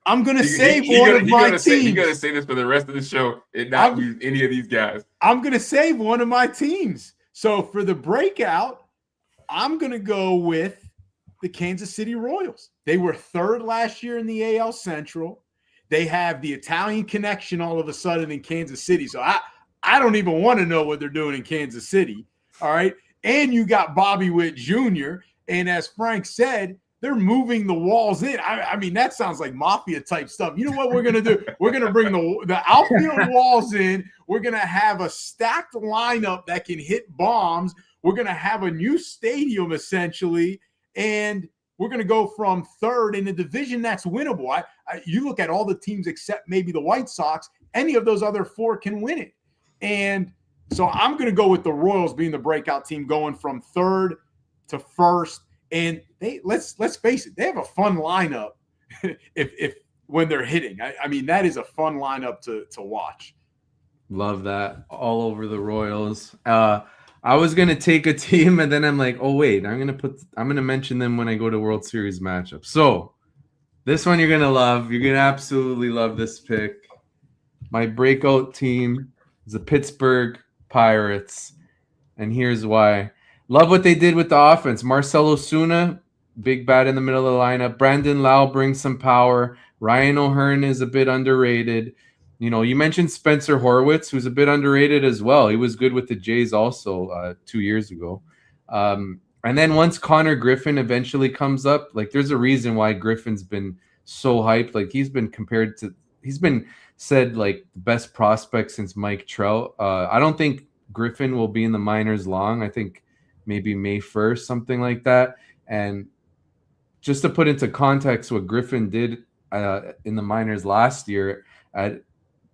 I'm going to save one of my teams. You're going to say this for the rest of the show and not use any of these guys. I'm going to save one of my teams. So for the breakout, I'm going to go with the Kansas City Royals. They were third last year in the AL Central. They have the Italian connection all of a sudden in Kansas City. So I don't even want to know what they're doing in Kansas City. All right. And you got Bobby Witt Jr. And as Frank said, they're moving the walls in. I mean, that sounds like mafia type stuff. You know what we're going to do? We're going to bring the outfield walls in. We're going to have a stacked lineup that can hit bombs. We're going to have a new stadium essentially. And we're going to go from third in a division that's winnable. You look at all the teams except maybe the White Sox, any of those other four can win it. And so I'm going to go with the Royals being the breakout team, going from third to first. And let's face it, they have a fun lineup if when they're hitting. I mean, that is a fun lineup to watch. Love that. All over the Royals. I was gonna take a team, and then I'm like, oh wait, I'm gonna mention them when I go to World Series matchup. So this one you're gonna love. You're gonna absolutely love this pick. My breakout team is the Pittsburgh Pirates, and here's why. Love what they did with the offense. Marcell Ozuna, big bat in the middle of the lineup. Brandon Lau brings some power. Ryan O'Hearn is a bit underrated. You mentioned Spencer Horwitz, who's a bit underrated as well. He was good with the Jays also 2 years ago. And then once Connor Griffin eventually comes up, like there's a reason why Griffin's been so hyped. Like he's been compared to he's been said like the best prospect since Mike Trout. I don't think Griffin will be in the minors long. I think maybe May 1st, something like that. And just to put into context what Griffin did in the minors last year at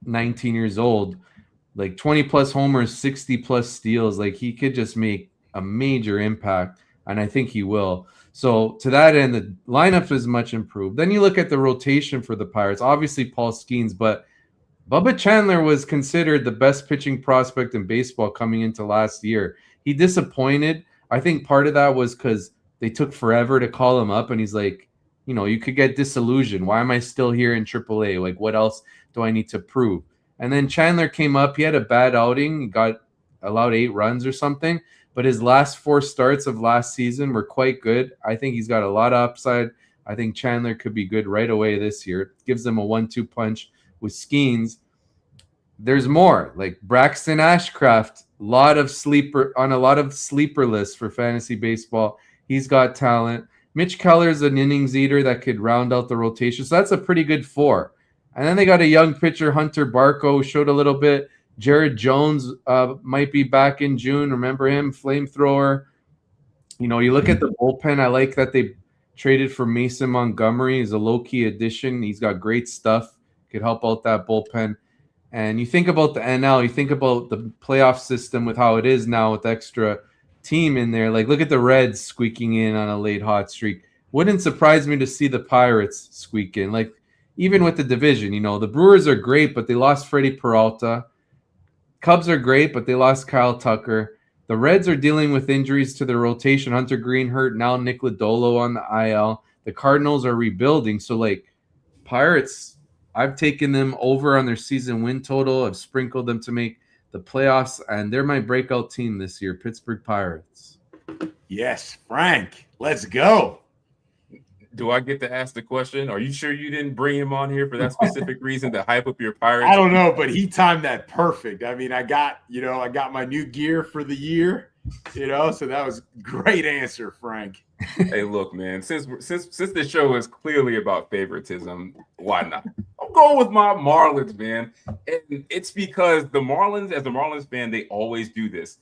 19 years old, like 20 plus homers, 60 plus steals, like he could just make a major impact, and I think he will. So to that end, the lineup is much improved. Then you look at the rotation for the Pirates, obviously Paul Skeens, but Bubba Chandler was considered the best pitching prospect in baseball coming into last year. He disappointed. I think part of that was because they took forever to call him up, and he's like, you know, you could get disillusioned. Why am I still here in AAA? Like, what else do I need to prove? And then Chandler came up. He had a bad outing. He got allowed 8 runs or something. But his last 4 starts of last season were quite good. I think he's got a lot of upside. I think Chandler could be good right away this year. It gives them a 1-2 punch with Skeens. There's more. Like Braxton Ashcraft, a lot of sleeper lists for fantasy baseball. He's got talent. Mitch Keller's an innings eater that could round out the rotation. So that's a pretty good 4. And then they got a young pitcher, Hunter Barco, showed a little bit. Jared Jones might be back in June. Remember him? Flamethrower. You know, you look at the bullpen. I like that they traded for Mason Montgomery. He's a low-key addition. He's got great stuff. Could help out that bullpen. And you think about the NL, you think about the playoff system with how it is now with extra team in there. Like, look at the Reds squeaking in on a late hot streak. Wouldn't surprise me to see the Pirates squeak in. Like, even with the division, you know, the Brewers are great, but they lost Freddie Peralta. Cubs are great, but they lost Kyle Tucker. The Reds are dealing with injuries to their rotation. Hunter Green hurt, now Nick Lodolo on the IL. The Cardinals are rebuilding. So, like, Pirates, I've taken them over on their season win total. I've sprinkled them to make the playoffs, and they're my breakout team this year, Pittsburgh Pirates. Yes, Frank, let's go. Do I get to ask the question? Are you sure you didn't bring him on here for that specific reason to hype up your Pirates? I don't know, but he timed that perfect. I mean, I got my new gear for the year, so that was a great answer, Frank. Hey, look, man, since the show is clearly about favoritism, why not? I'm going with my Marlins, man. And it's because the Marlins, as a Marlins fan, they always do this.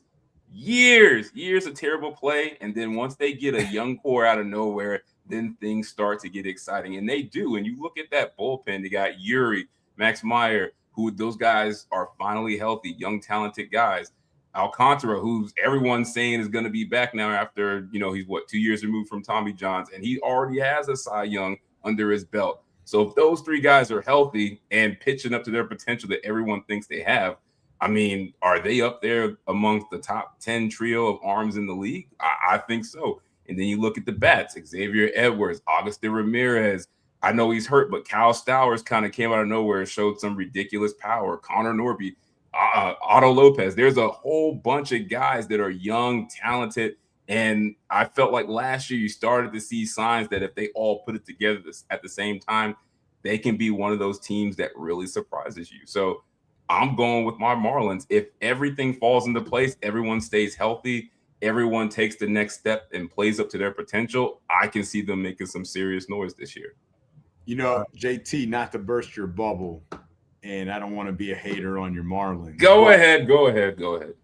Years of terrible play, and then once they get a young core out of nowhere, then things start to get exciting, and they do. And you look at that bullpen, they got Yuri, Max Meyer, who those guys are finally healthy, young, talented guys. Alcantara, who's everyone's saying is going to be back now after, he's 2 years removed from Tommy John's, and he already has a Cy Young under his belt. So if those 3 guys are healthy and pitching up to their potential that everyone thinks they have, I mean, are they up there amongst the top 10 trio of arms in the league? I think so. And then you look at the bats, Xavier Edwards, Augustin Ramirez. I know he's hurt, but Kyle Stowers kind of came out of nowhere and showed some ridiculous power. Connor Norby, Otto Lopez. There's a whole bunch of guys that are young, talented. And I felt like last year you started to see signs that if they all put it together at the same time, they can be one of those teams that really surprises you. So I'm going with my Marlins. If everything falls into place, everyone stays healthy, everyone takes the next step and plays up to their potential, I can see them making some serious noise this year. JT, not to burst your bubble, and I don't want to be a hater on your Marlins. Go ahead.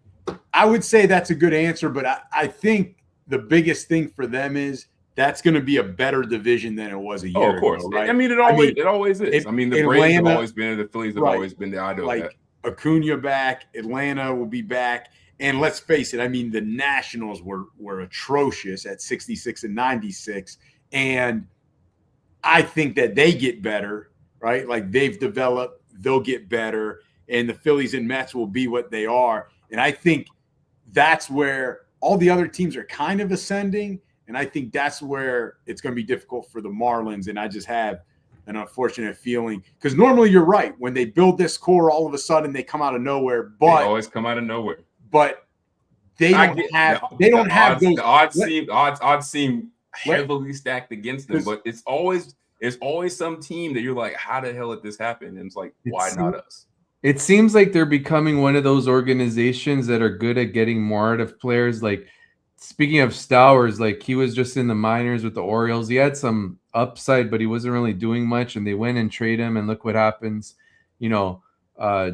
I would say that's a good answer, but I think the biggest thing for them is that's going to be a better division than it was a year ago. Of course. Right? I mean, it always is. The Braves have always been there. The Phillies have always been there. I know that. Acuna back, Atlanta will be back. And let's face it, I mean, the Nationals were atrocious at 66 and 96. And I think that they get better, right? Like they've developed, they'll get better. And the Phillies and Mets will be what they are. And I think that's where all the other teams are kind of ascending. And I think that's where it's going to be difficult for the Marlins. And I just have an unfortunate feeling because normally you're right. When they build this core, all of a sudden they come out of nowhere. But they always come out of nowhere. But they don't have those. The odds seem heavily stacked against them. But it's always some team that you're like, how the hell did this happen? And it's like, why not us? It seems like they're becoming one of those organizations that are good at getting more out of players. Like, speaking of Stowers, like he was just in the minors with the Orioles. He had some upside, but he wasn't really doing much, and they went and trade him, and look what happens. You know,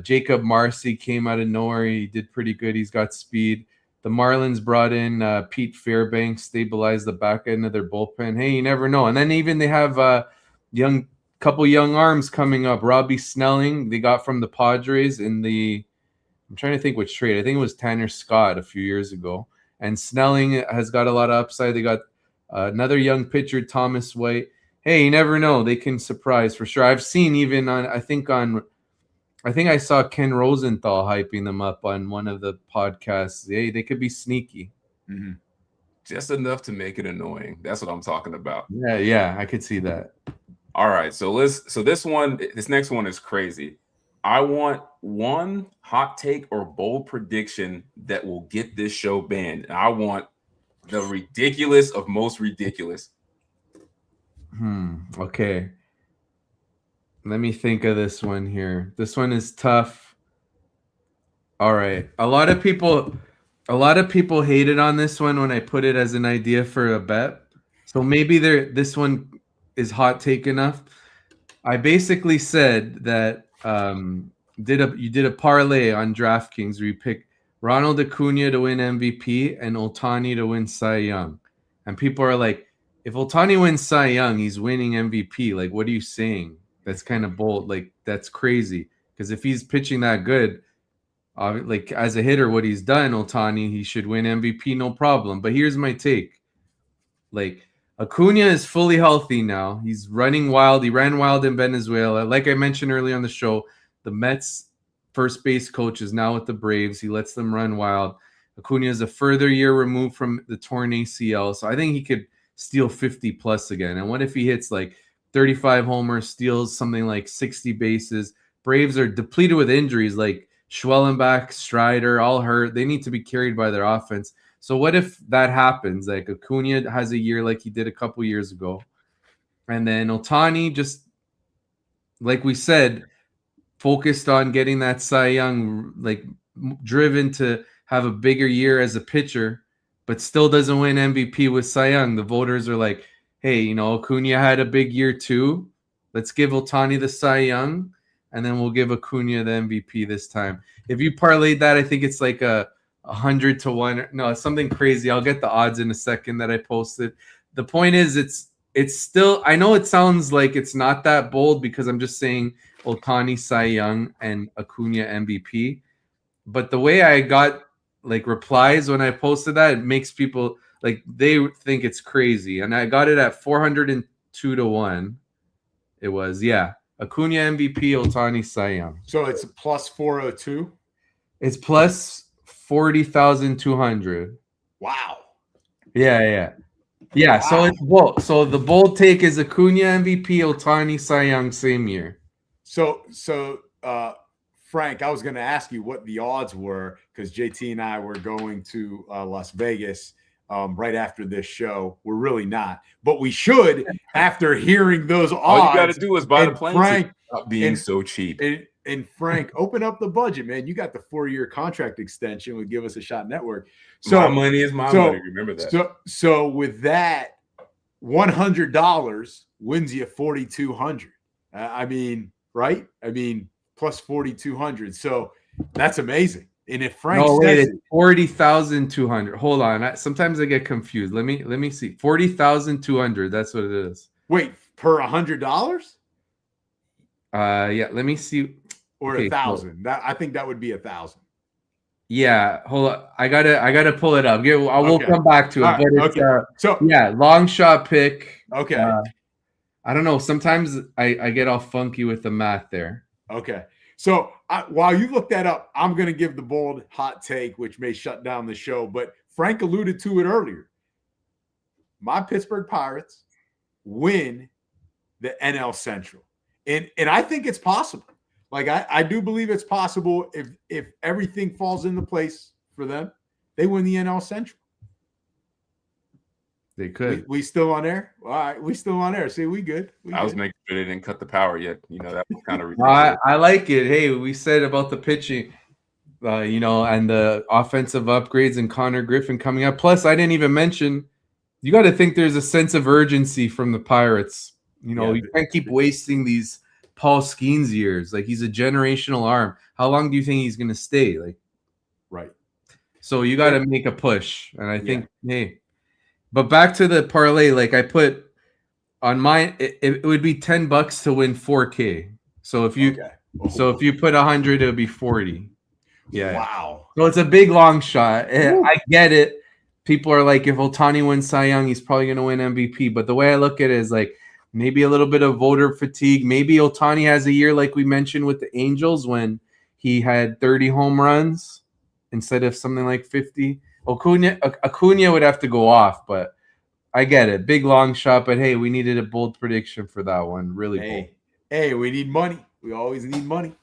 Jacob Marcy came out of nowhere. He did pretty good. He's got speed. The Marlins brought in Pete Fairbanks, stabilized the back end of their bullpen. Hey, you never know. And then even they have couple young arms coming up. Robbie Snelling, they got from the Padres in the – I'm trying to think which trade. I think it was Tanner Scott a few years ago. And Snelling has got a lot of upside. They got another young pitcher, Thomas White. Hey, you never know. They can surprise for sure. I've seen even on I think I saw Ken Rosenthal hyping them up on one of the podcasts. Hey, they could be sneaky. Mm-hmm. Just enough to make it annoying. That's what I'm talking about. Yeah, I could see that. All right, so this next one is crazy. I want one hot take or bold prediction that will get this show banned. And I want the ridiculous of most ridiculous. Okay. Let me think of this one here. This one is tough. All right. A lot of people hated on this one when I put it as an idea for a bet. So maybe this one is hot take enough. I basically said that you did a parlay on DraftKings where you pick Ronald Acuna to win MVP and Ohtani to win Cy Young. And people are like, if Ohtani wins Cy Young, he's winning MVP. Like, what are you saying? That's kind of bold. Like, that's crazy. Because if he's pitching that good, like as a hitter, what he's done, Ohtani, he should win MVP, no problem. But here's my take. Like, Acuna is fully healthy now. He's running wild. He ran wild in Venezuela. Like I mentioned earlier on the show, the Mets first base coach is now with the Braves. He lets them run wild. Acuna is a further year removed from the torn ACL. So I think he could steal 50 plus again. And what if he hits like 35 homers, steals something like 60 bases? Braves are depleted with injuries like Schwellenbach, Strider, all hurt. They need to be carried by their offense. So what if that happens? Like Acuna has a year like he did a couple years ago. And then Ohtani, just like we said, focused on getting that Cy Young, like driven to have a bigger year as a pitcher, but still doesn't win MVP with Cy Young. The voters are like, hey, you know, Acuna had a big year too. Let's give Ohtani the Cy Young, and then we'll give Acuna the MVP this time. If you parlayed that, I think it's like a 100 to 1. No, it's something crazy. I'll get the odds in a second that I posted. The point is, it's still, I know it sounds like it's not that bold because I'm just saying Ohtani, Cy Young, and Acuna MVP. But the way I got like replies when I posted that, it makes people like they think it's crazy. And I got it at 402 to 1. It was, yeah. Acuna MVP, Ohtani, Cy Young. So it's plus 402? It's plus 40,200. Wow. Yeah. Wow. So it's bold. So the bold take is Acuna MVP, Ohtani, Cy Young, same year. So Frank, I was going to ask you what the odds were because JT and I were going to Las Vegas right after this show. We're really not, but we should after hearing those odds. All you got to do is buy the plane Frank, ticket. Stop being so cheap. And Frank, open up the budget, man. You got the 4-year contract extension with Give Us a Shot Network. So my money is my money. Remember that. So with that, $100 wins you 4,200. I mean, right? I mean, plus 4,200. So that's amazing. And if Frank says it's 40,200. Hold on. Sometimes I get confused. Let me see. 40,200. That's what it is. Wait, per $100? Yeah. Let me see. Or 1,000. I think that would be 1,000. Yeah, hold on. I gotta pull it up. We'll come back to it. Right, but it's long shot pick. Okay. I don't know. Sometimes I get all funky with the math there. Okay. So while you look that up, I'm going to give the bold hot take, which may shut down the show. But Frank alluded to it earlier. My Pittsburgh Pirates win the NL Central. And I think it's possible. Like, I do believe it's possible if everything falls into place for them, they win the NL Central. They could. We still on air? All right, we still on air. See, we good. I was making sure they didn't cut the power yet. You know, that was kind of ridiculous. I like it. Hey, we said about the pitching, and the offensive upgrades and Connor Griffin coming up. Plus, I didn't even mention you got to think there's a sense of urgency from the Pirates. You know, you can't keep wasting these Paul Skeens years. Like, he's a generational arm. How long do you think he's going to stay? Like, right. So you got to make a push. And I think, hey, but back to the parlay, like I put on mine, it would be $10 to win 4K. So if you, if you put 100, it would be 40. Yeah. Wow. So it's a big long shot. I get it. People are like, if Ohtani wins Cy Young, he's probably going to win MVP. But the way I look at it is like maybe a little bit of voter fatigue. Maybe Ohtani has a year like we mentioned with the Angels when he had 30 home runs instead of something like 50. Acuna would have to go off, but I get it. Big long shot, but hey, we needed a bold prediction for that one. Really bold. Hey, we need money. We always need money.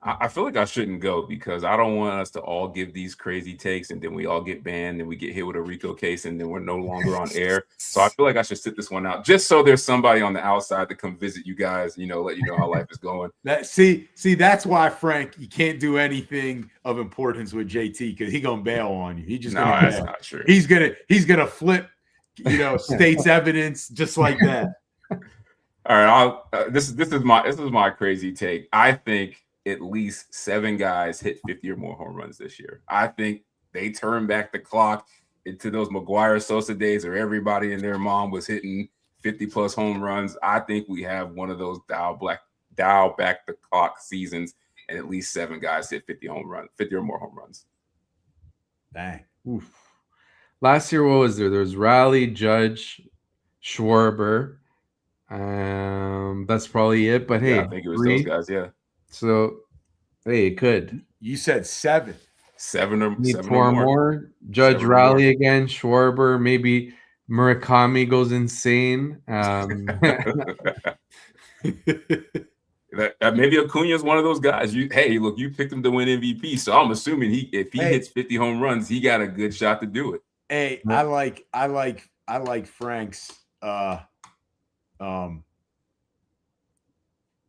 I feel like I shouldn't go because I don't want us to all give these crazy takes and then we all get banned and we get hit with a RICO case and then we're no longer on air. So I feel like I should sit this one out just so there's somebody on the outside to come visit you guys, you know, let you know how life is going. See, that's why, Frank, you can't do anything of importance with JT because he's gonna bail on you. He just that's not true. He's gonna flip, you know, state's evidence just like that. All right, this is my crazy take. I think at least 7 guys hit 50 or more home runs this year. I think they turn back the clock into those McGuire Sosa days where everybody and their mom was hitting 50 plus home runs. I think we have one of those dial back the clock seasons and at least 7 guys hit 50 or more home runs. Dang. Oof. Last year, what was there? There was Riley, Judge, Schwarber. That's probably it. But hey, I think it was those guys. Yeah. So, hey, it could. You said 7. 7 or 7 4 or more. Judge Raleigh again. Schwarber. Maybe Murakami goes insane. Maybe Acuna is one of those guys. You picked him to win MVP, so I'm assuming if he hits 50 home runs, he got a good shot to do it. Hey, I like Frank's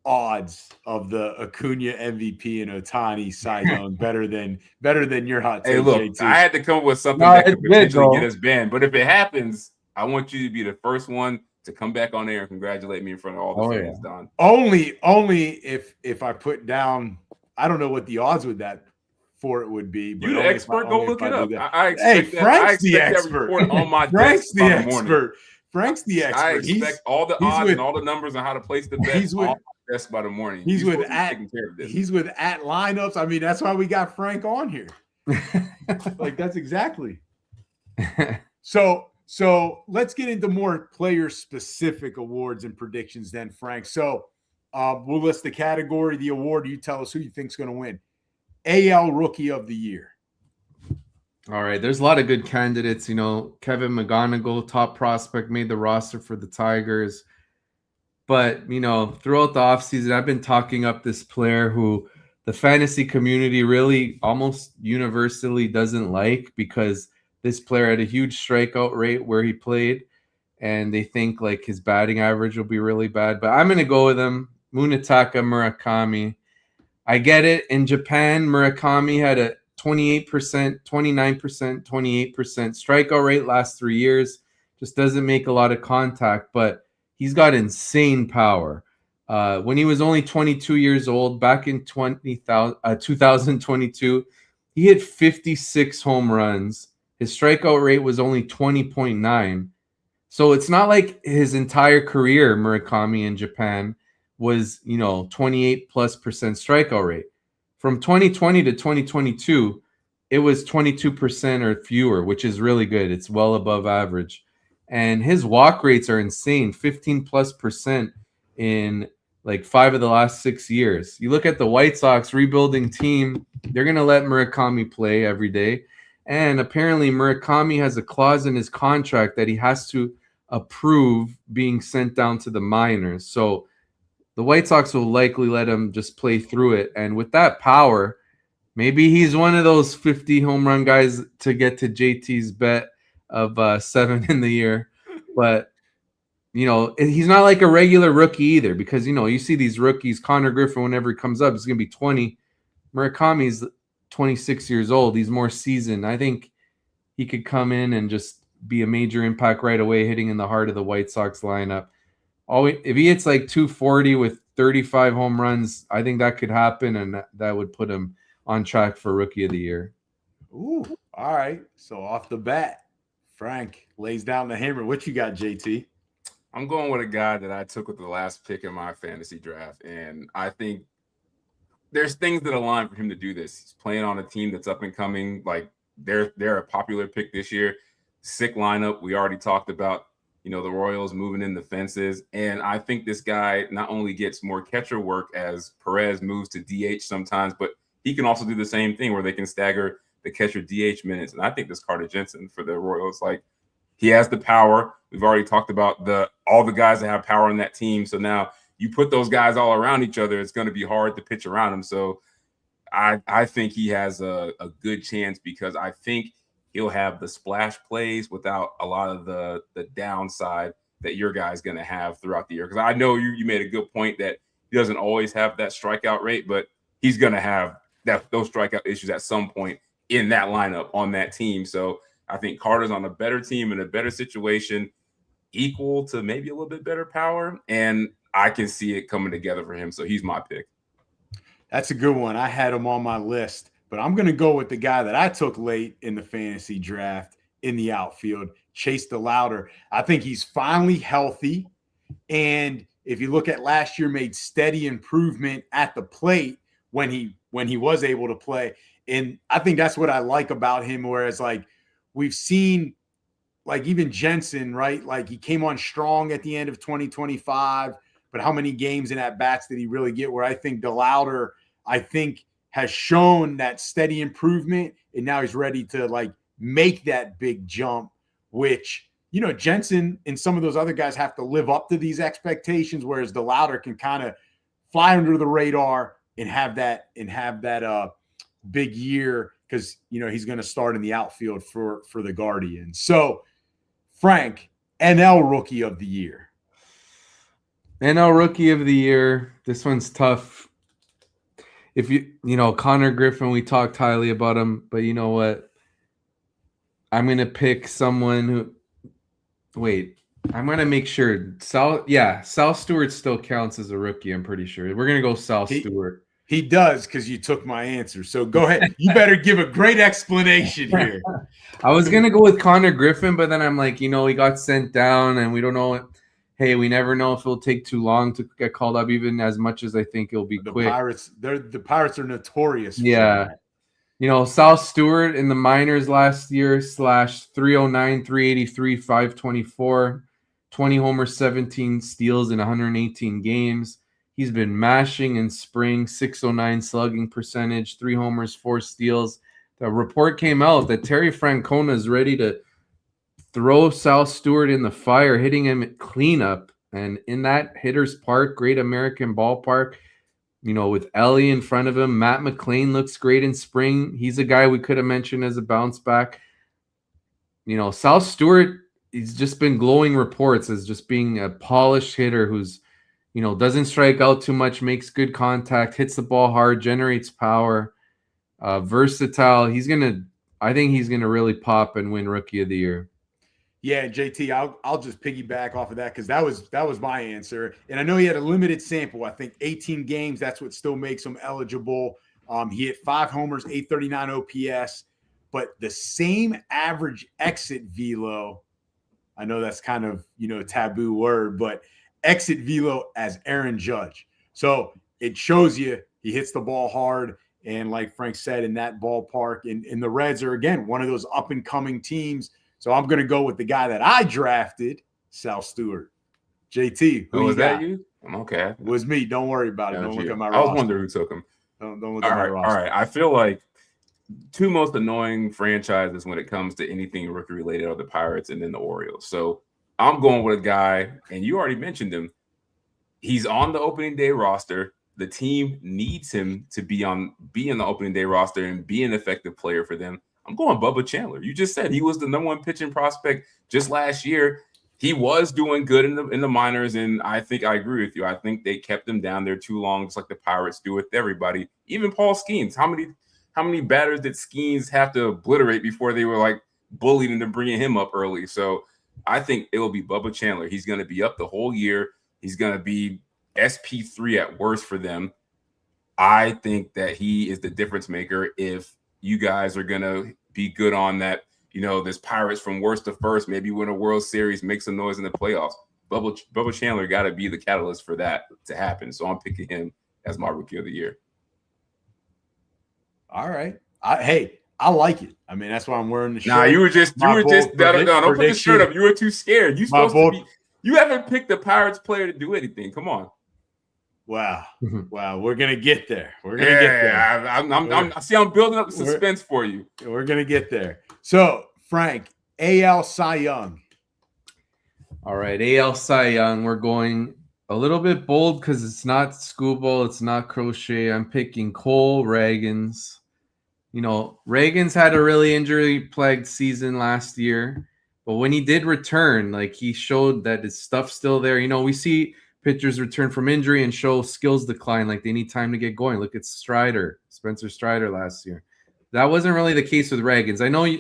odds of the Acuna MVP and Ohtani Cy Young better than your hot take. Hey, look, JT. I had to come up with something that could potentially get us banned. But if it happens, I want you to be the first one to come back on air and congratulate me in front of all the fans, Don. Only if I put down, I don't know what the odds with that for it would be. But you're the expert. Go look it up. Frank's the expert. On my Frank's the expert. Frank's the expert. I expect all the odds and all the numbers on how to place the bet. Best by the morning. He's with lineups. I mean, that's why we got Frank on here. Like, that's exactly. So let's get into more player-specific awards and predictions then, Frank. So we'll list the category, the award. You tell us who you think's going to win. AL Rookie of the Year. All right. There's a lot of good candidates. You know, Kevin McGonigal, top prospect, made the roster for the Tigers. But, you know, throughout the offseason, I've been talking up this player who the fantasy community really almost universally doesn't like because this player had a huge strikeout rate where he played, and they think, like, his batting average will be really bad. But I'm going to go with him, Munetaka Murakami. I get it. In Japan, Murakami had a 28%, 29%, 28% strikeout rate last 3 years. Just doesn't make a lot of contact, but he's got insane power. When he was only 22 years old, back in 2022, he hit 56 home runs. His strikeout rate was only 20.9. So it's not like his entire career, Murakami in Japan, was, 28+% strikeout rate. From 2020 to 2022, it was 22% or fewer, which is really good. It's well above average. And his walk rates are insane, 15+% in like 5 of the last 6 years. You look at the White Sox rebuilding team, they're going to let Murakami play every day. And apparently Murakami has a clause in his contract that he has to approve being sent down to the minors. So the White Sox will likely let him just play through it. And with that power, maybe he's one of those 50 home run guys to get to JT's bet of 7 in the year. But, he's not like a regular rookie either because, you see these rookies, Connor Griffin, whenever he comes up, he's going to be 20. Murakami's 26 years old. He's more seasoned. I think he could come in and just be a major impact right away, hitting in the heart of the White Sox lineup. If he hits like 240 with 35 home runs, I think that could happen, and that would put him on track for Rookie of the Year. Ooh, all right. So off the bat, Frank lays down the hammer. What you got, JT? I'm going with a guy that I took with the last pick in my fantasy draft, and I think there's things that align for him to do this. He's playing on a team that's up and coming. Like they're a popular pick this year. Sick lineup. We already talked about, the Royals moving in the fences, and I think this guy not only gets more catcher work as Perez moves to DH sometimes, but he can also do the same thing where they can stagger the catcher DH minutes. And I think this Carter Jensen for the Royals, like, he has the power. We've already talked about all the guys that have power on that team. So now you put those guys all around each other, it's going to be hard to pitch around them. So I think he has a good chance because I think he'll have the splash plays without a lot of the downside that your guy's going to have throughout the year. Because I know you made a good point that he doesn't always have that strikeout rate, but he's going to have those strikeout issues at some point in that lineup on that team. So I think Carter's on a better team in a better situation, equal to maybe a little bit better power, and I can see it coming together for him. So he's my pick. That's a good one. I had him on my list, but I'm going to go with the guy that I took late in the fantasy draft in the outfield, Chase DeLauter. I think he's finally healthy, and if you look at last year, made steady improvement at the plate when he was able to play. And I think that's what I like about him, whereas like we've seen like even Jensen, right? Like he came on strong at the end of 2025, but how many games and at-bats did he really get? Where I think DeLauter, I think, has shown that steady improvement, and now he's ready to like make that big jump, which, Jensen and some of those other guys have to live up to these expectations, whereas DeLauter can kind of fly under the radar and have that big year because, he's going to start in the outfield for the Guardians. So, Frank, NL Rookie of the Year. NL Rookie of the Year. This one's tough. If Connor Griffin, we talked highly about him, but you know what? I'm going to pick someone who – wait. I'm going to make sure. Sal Stewart still counts as a rookie, I'm pretty sure. We're going to go Sal Stewart. He does because you took my answer. So go ahead. You better give a great explanation here. I was going to go with Connor Griffin, but then I'm like, he got sent down and we don't know. Hey, we never know if it'll take too long to get called up, even as much as I think it'll be quick. The Pirates are notorious for that. Sal Stewart in the minors last year / 309, 383, 524, 20 homers, 17 steals in 118 games. He's been mashing in spring, 609 slugging percentage, 3 homers, 4 steals. The report came out that Terry Francona is ready to throw Sal Stewart in the fire, hitting him at cleanup. And in that Hitter's Park, Great American Ballpark, with Ellie in front of him, Matt McLean looks great in spring. He's a guy we could have mentioned as a bounce back. Sal Stewart, he's just been glowing reports as just being a polished hitter who's, doesn't strike out too much, makes good contact, hits the ball hard, generates power, versatile. I think he's gonna really pop and win Rookie of the Year. Yeah, JT, I'll just piggyback off of that because that was my answer. And I know he had a limited sample. I think 18 games. That's what still makes him eligible. He hit 5 homers, 839 OPS, but the same average exit velo. I know that's kind of a taboo word, but exit velo as Aaron Judge. So it shows you he hits the ball hard. And like Frank said, in that ballpark, and the Reds are, again, one of those up-and-coming teams. So I'm going to go with the guy that I drafted, Sal Stewart. JT, who was got? That you? Okay. It was me. Don't worry about it. Don't look at my I roster. was wondering who took him. Don't look at my roster. All right. I feel like two most annoying franchises when it comes to anything rookie-related are the Pirates and then the Orioles. So I'm going with a guy, and you already mentioned him. He's on the opening day roster. The team needs him to be in the opening day roster and be an effective player for them. I'm going Bubba Chandler. You just said he was the number 1 pitching prospect just last year. He was doing good in the minors, and I think I agree with you. I think they kept him down there too long, just like the Pirates do with everybody. Even Paul Skeens. How many batters did Skeens have to obliterate before they were like bullied into bringing him up early. So I think it will be Bubba Chandler. He's going to be up the whole year. He's going to be SP3 at worst for them. I think that he is the difference maker if you guys are going to be good on that, this Pirates from worst to first, maybe win a World Series, make some noise in the playoffs. Bubba Chandler got to be the catalyst for that to happen. So I'm picking him as my Rookie of the Year. All right. I like it. I mean, that's why I'm wearing the shirt. Nah, don't put the shirt up. You were too scared. You haven't picked the Pirates player to do anything. Come on. Wow. We're going to get there. We're going to get there. I'm building up the suspense for you. We're going to get there. So, Frank, AL Cy Young. All right, AL Cy Young. We're going a little bit bold because it's not Skubal, it's not Crochet. I'm picking Cole Ragans. Ragans had a really injury-plagued season last year, but when he did return, he showed that his stuff's still there. We see pitchers return from injury and show skills decline, they need time to get going. Look at Spencer Strider last year. That wasn't really the case with Ragans. I know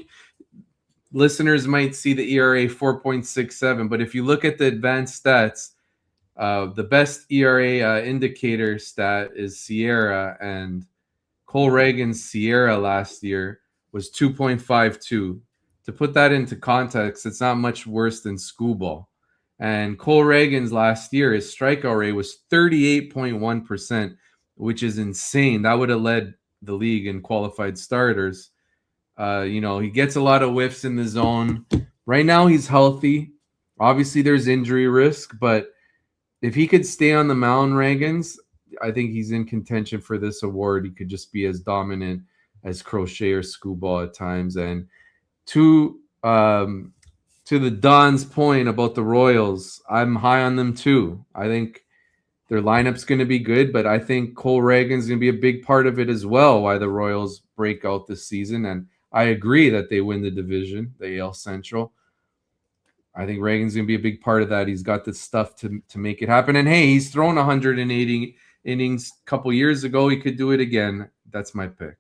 listeners might see the ERA 4.67, but if you look at the advanced stats, the best ERA indicator stat is Sierra, and Cole Ragans' Sierra last year was 2.52. To put that into context, it's not much worse than Skubal. And Cole Ragans last year, his strikeout rate was 38.1%, which is insane. That would have led the league in qualified starters. He gets a lot of whiffs in the zone. Right now, he's healthy. Obviously, there's injury risk, but if he could stay on the mound, Ragans, I think he's in contention for this award. He could just be as dominant as Crochet or Skubal at times. And to the Don's point about the Royals, I'm high on them too. I think their lineup's going to be good, but I think Cole Ragans is going to be a big part of it as well, why the Royals break out this season. And I agree that they win the division, the AL Central. I think Ragans going to be a big part of that. He's got the stuff to make it happen. And hey, he's thrown 180 innings a couple years ago. He could do it again. That's my pick.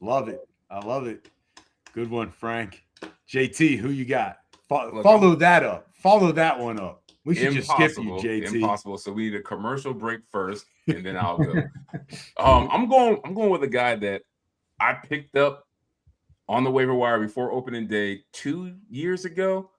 Love it. I love it. Good one, Frank. JT, who you got? Follow that up. Follow that one up. We should just skip you, JT. Impossible. So we need a commercial break first, and then I'll go. I'm going with a guy that I picked up on the waiver wire before opening day 2 years ago,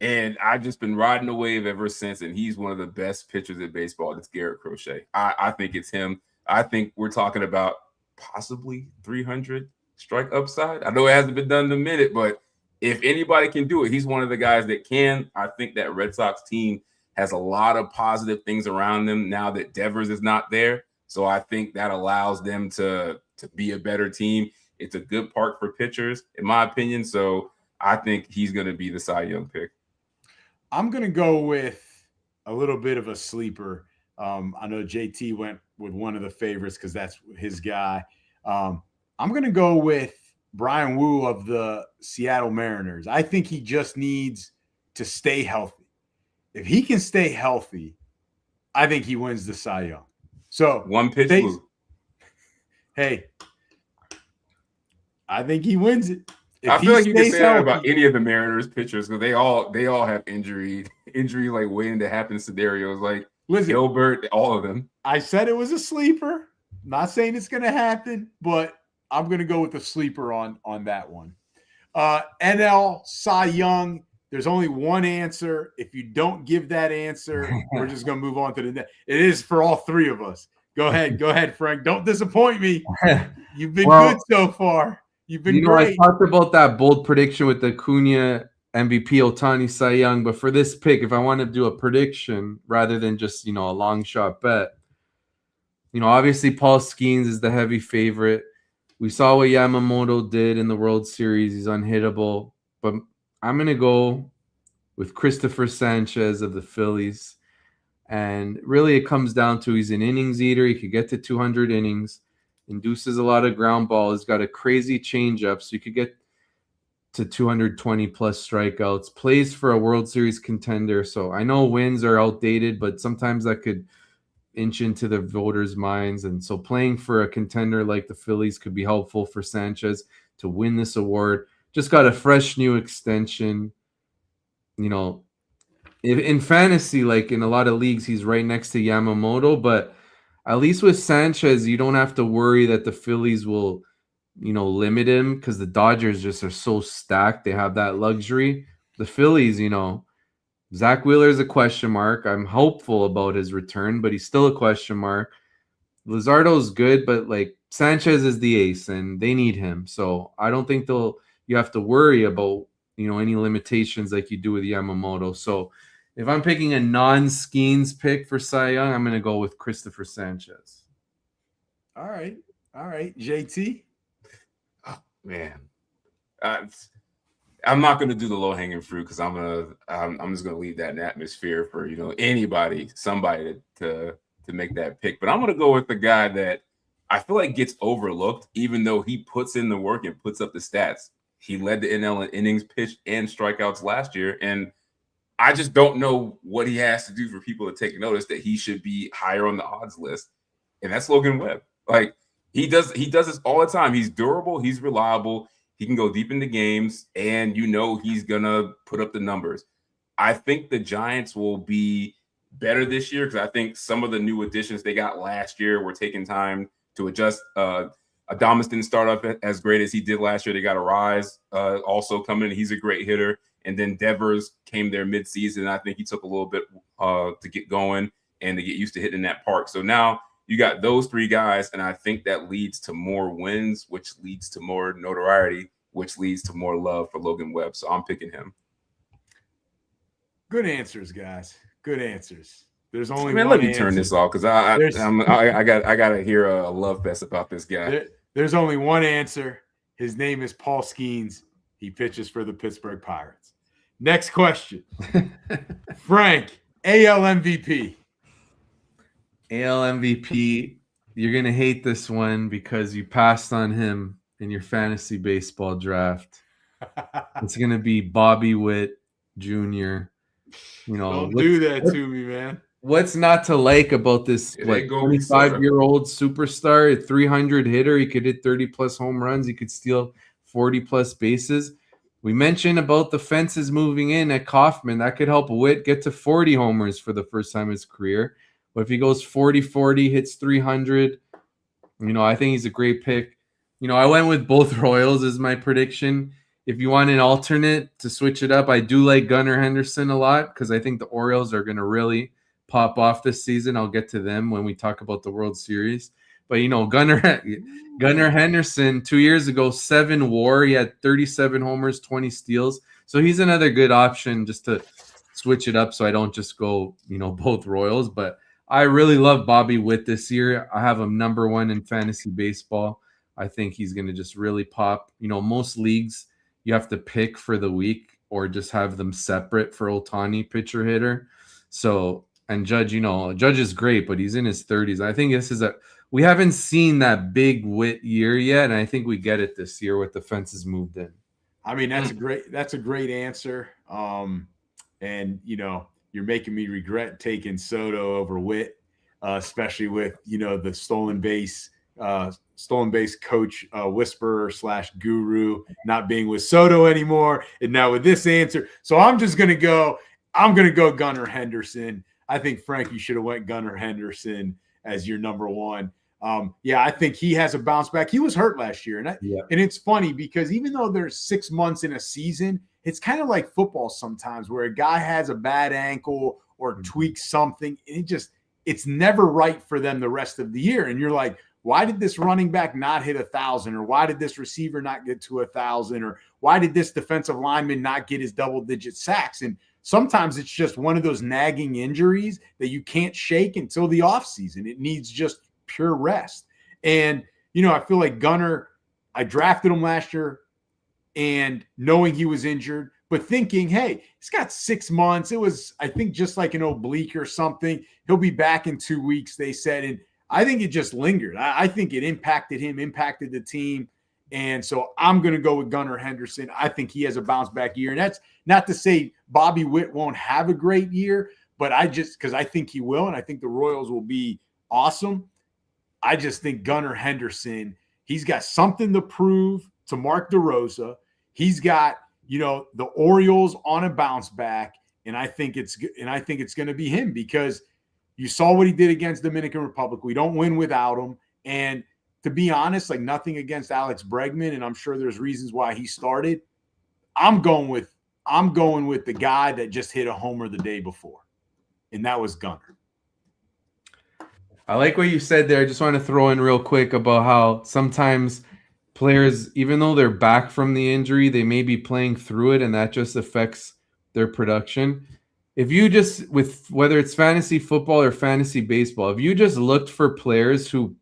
and I've just been riding the wave ever since. And he's one of the best pitchers in baseball. It's Garrett Crochet. I think it's him. I think we're talking about possibly 300 strike upside. I know it hasn't been done in a minute, but if anybody can do it, he's one of the guys that can. I think that Red Sox team has a lot of positive things around them now that Devers is not there. So I think that allows them to be a better team. It's a good park for pitchers, in my opinion. So I think he's going to be the Cy Young pick. I'm going to go with a little bit of a sleeper. I know JT went with one of the favorites because that's his guy. I'm going to go with Brian Wu of the Seattle Mariners. I think he just needs to stay healthy. If he can stay healthy, I think he wins the Cy Young. So one pitch Wu. Hey, I think he wins it. I feel like you can say that about any of the Mariners pitchers because they all have injury like waiting to happen scenarios. Like Gilbert, all of them. I said it was a sleeper. Not saying it's going to happen, but I'm going to go with the sleeper on that one. NL Cy Young. There's only one answer. If you don't give that answer, we're just going to move on to the next. It is for all three of us. Go ahead, Frank. Don't disappoint me. You've been good so far. You've been great. I talked about that bold prediction with the Acuna MVP Ohtani Cy Young, but for this pick, if I want to do a prediction rather than just, a long shot bet, obviously Paul Skeens is the heavy favorite. We saw what Yamamoto did in the World Series. He's unhittable, but I'm going to go with Christopher Sanchez of the Phillies. And really it comes down to he's an innings eater. He could get to 200 innings, induces a lot of ground balls. He's got a crazy changeup, so you could get to 220 plus strikeouts, plays for a World Series contender. So I know wins are outdated, but sometimes that could inch into the voters' minds. And so playing for a contender like the Phillies could be helpful for Sanchez to win this award. just got a fresh new extension. You know, in fantasy, like in a lot of leagues, he's right next to Yamamoto, but at least with Sanchez, you don't have to worry that the Phillies will, limit him because the Dodgers just are so stacked. They have that luxury. The Phillies, Zach Wheeler is a question mark. I'm hopeful about his return, but he's still a question mark. Luzardo's good, but like Sanchez is the ace and they need him. So I don't think you have to worry about, any limitations like you do with Yamamoto. So if I'm picking a non-Skeens pick for Cy Young, I'm going to go with Christopher Sanchez. All right. JT? Oh, man. I'm not going to do the low-hanging fruit because I'm just going to leave that in atmosphere for, somebody to make that pick. But I'm going to go with the guy that I feel like gets overlooked, even though he puts in the work and puts up the stats. He led the NL in innings pitched and strikeouts last year, and I just don't know what he has to do for people to take notice that he should be higher on the odds list, and that's Logan Webb. Like he does this all the time. He's durable, he's reliable, he can go deep into games, and he's gonna put up the numbers. I think the Giants will be better this year because I think some of the new additions they got last year were taking time to adjust. Adames didn't start off as great as he did last year. They got a rise also coming in. He's a great hitter. And then Devers came there midseason. I think he took a little bit to get going and to get used to hitting that park. So now you got those three guys, and I think that leads to more wins, which leads to more notoriety, which leads to more love for Logan Webb. So I'm picking him. Good answers, guys. Good answers. There's only let me turn this off because I got to hear a love fest about this guy. There's only one answer. His name is Paul Skeens. He pitches for the Pittsburgh Pirates. Next question. Frank, AL MVP. AL MVP. You're going to hate this one because you passed on him in your fantasy baseball draft. It's going to be Bobby Witt Jr. Don't do that to me, man. What's not to like about this 25-year-old superstar, a 300 hitter? He could hit 30-plus home runs. He could steal 40-plus bases. We mentioned about the fences moving in at Kauffman. That could help Witt get to 40 homers for the first time in his career. But if he goes 40-40, hits 300, I think he's a great pick. I went with both Royals as my prediction. If you want an alternate to switch it up, I do like Gunnar Henderson a lot because I think the Orioles are going to really pop off this season. I'll get to them when we talk about the World Series. But, Gunnar Henderson, 2 years ago, 7 WAR. He had 37 homers, 20 steals. So he's another good option just to switch it up so I don't just go, both Royals. But I really love Bobby Witt this year. I have him number 1 in fantasy baseball. I think he's going to just really pop. Most leagues you have to pick for the week or just have them separate for Ohtani, pitcher hitter. So, and Judge, Judge is great, but he's in his 30s. I think we haven't seen that big Witt year yet, and I think we get it this year with the fences moved in. I mean, that's a great answer. And you're making me regret taking Soto over Witt, especially with the stolen base coach whisperer / guru not being with Soto anymore, and now with this answer. So I'm gonna go Gunnar Henderson. I think Frank, you should have went Gunnar Henderson as your number 1. I think he has a bounce back. He was hurt last year, and it's funny because even though there's 6 months in a season, it's kind of like football sometimes where a guy has a bad ankle or tweaks something, and it's never right for them the rest of the year. And you're like, why did this running back not hit 1,000? Or why did this receiver not get to 1,000? Or why did this defensive lineman not get his double-digit sacks? And sometimes it's just one of those nagging injuries that you can't shake until the offseason. It needs just pure rest. And, I feel like Gunnar, I drafted him last year and knowing he was injured, but thinking, hey, he's got 6 months. It was, I think, just like an oblique or something. He'll be back in 2 weeks, they said. And I think it just lingered. I think it impacted him, impacted the team. And so I'm going to go with Gunnar Henderson. I think he has a bounce back year. And that's not to say Bobby Witt won't have a great year, but because I think he will. And I think the Royals will be awesome. I just think Gunnar Henderson, he's got something to prove to Mark DeRosa. He's got, the Orioles on a bounce back, and I think it's going to be him because you saw what he did against Dominican Republic. We don't win without him. And to be honest, like nothing against Alex Bregman, and I'm sure there's reasons why he started. I'm going with the guy that just hit a homer the day before, and that was Gunnar. I like what you said there. I just want to throw in real quick about how sometimes players, even though they're back from the injury, they may be playing through it, and that just affects their production. If you just, with whether it's fantasy football or fantasy baseball, if you just looked for players who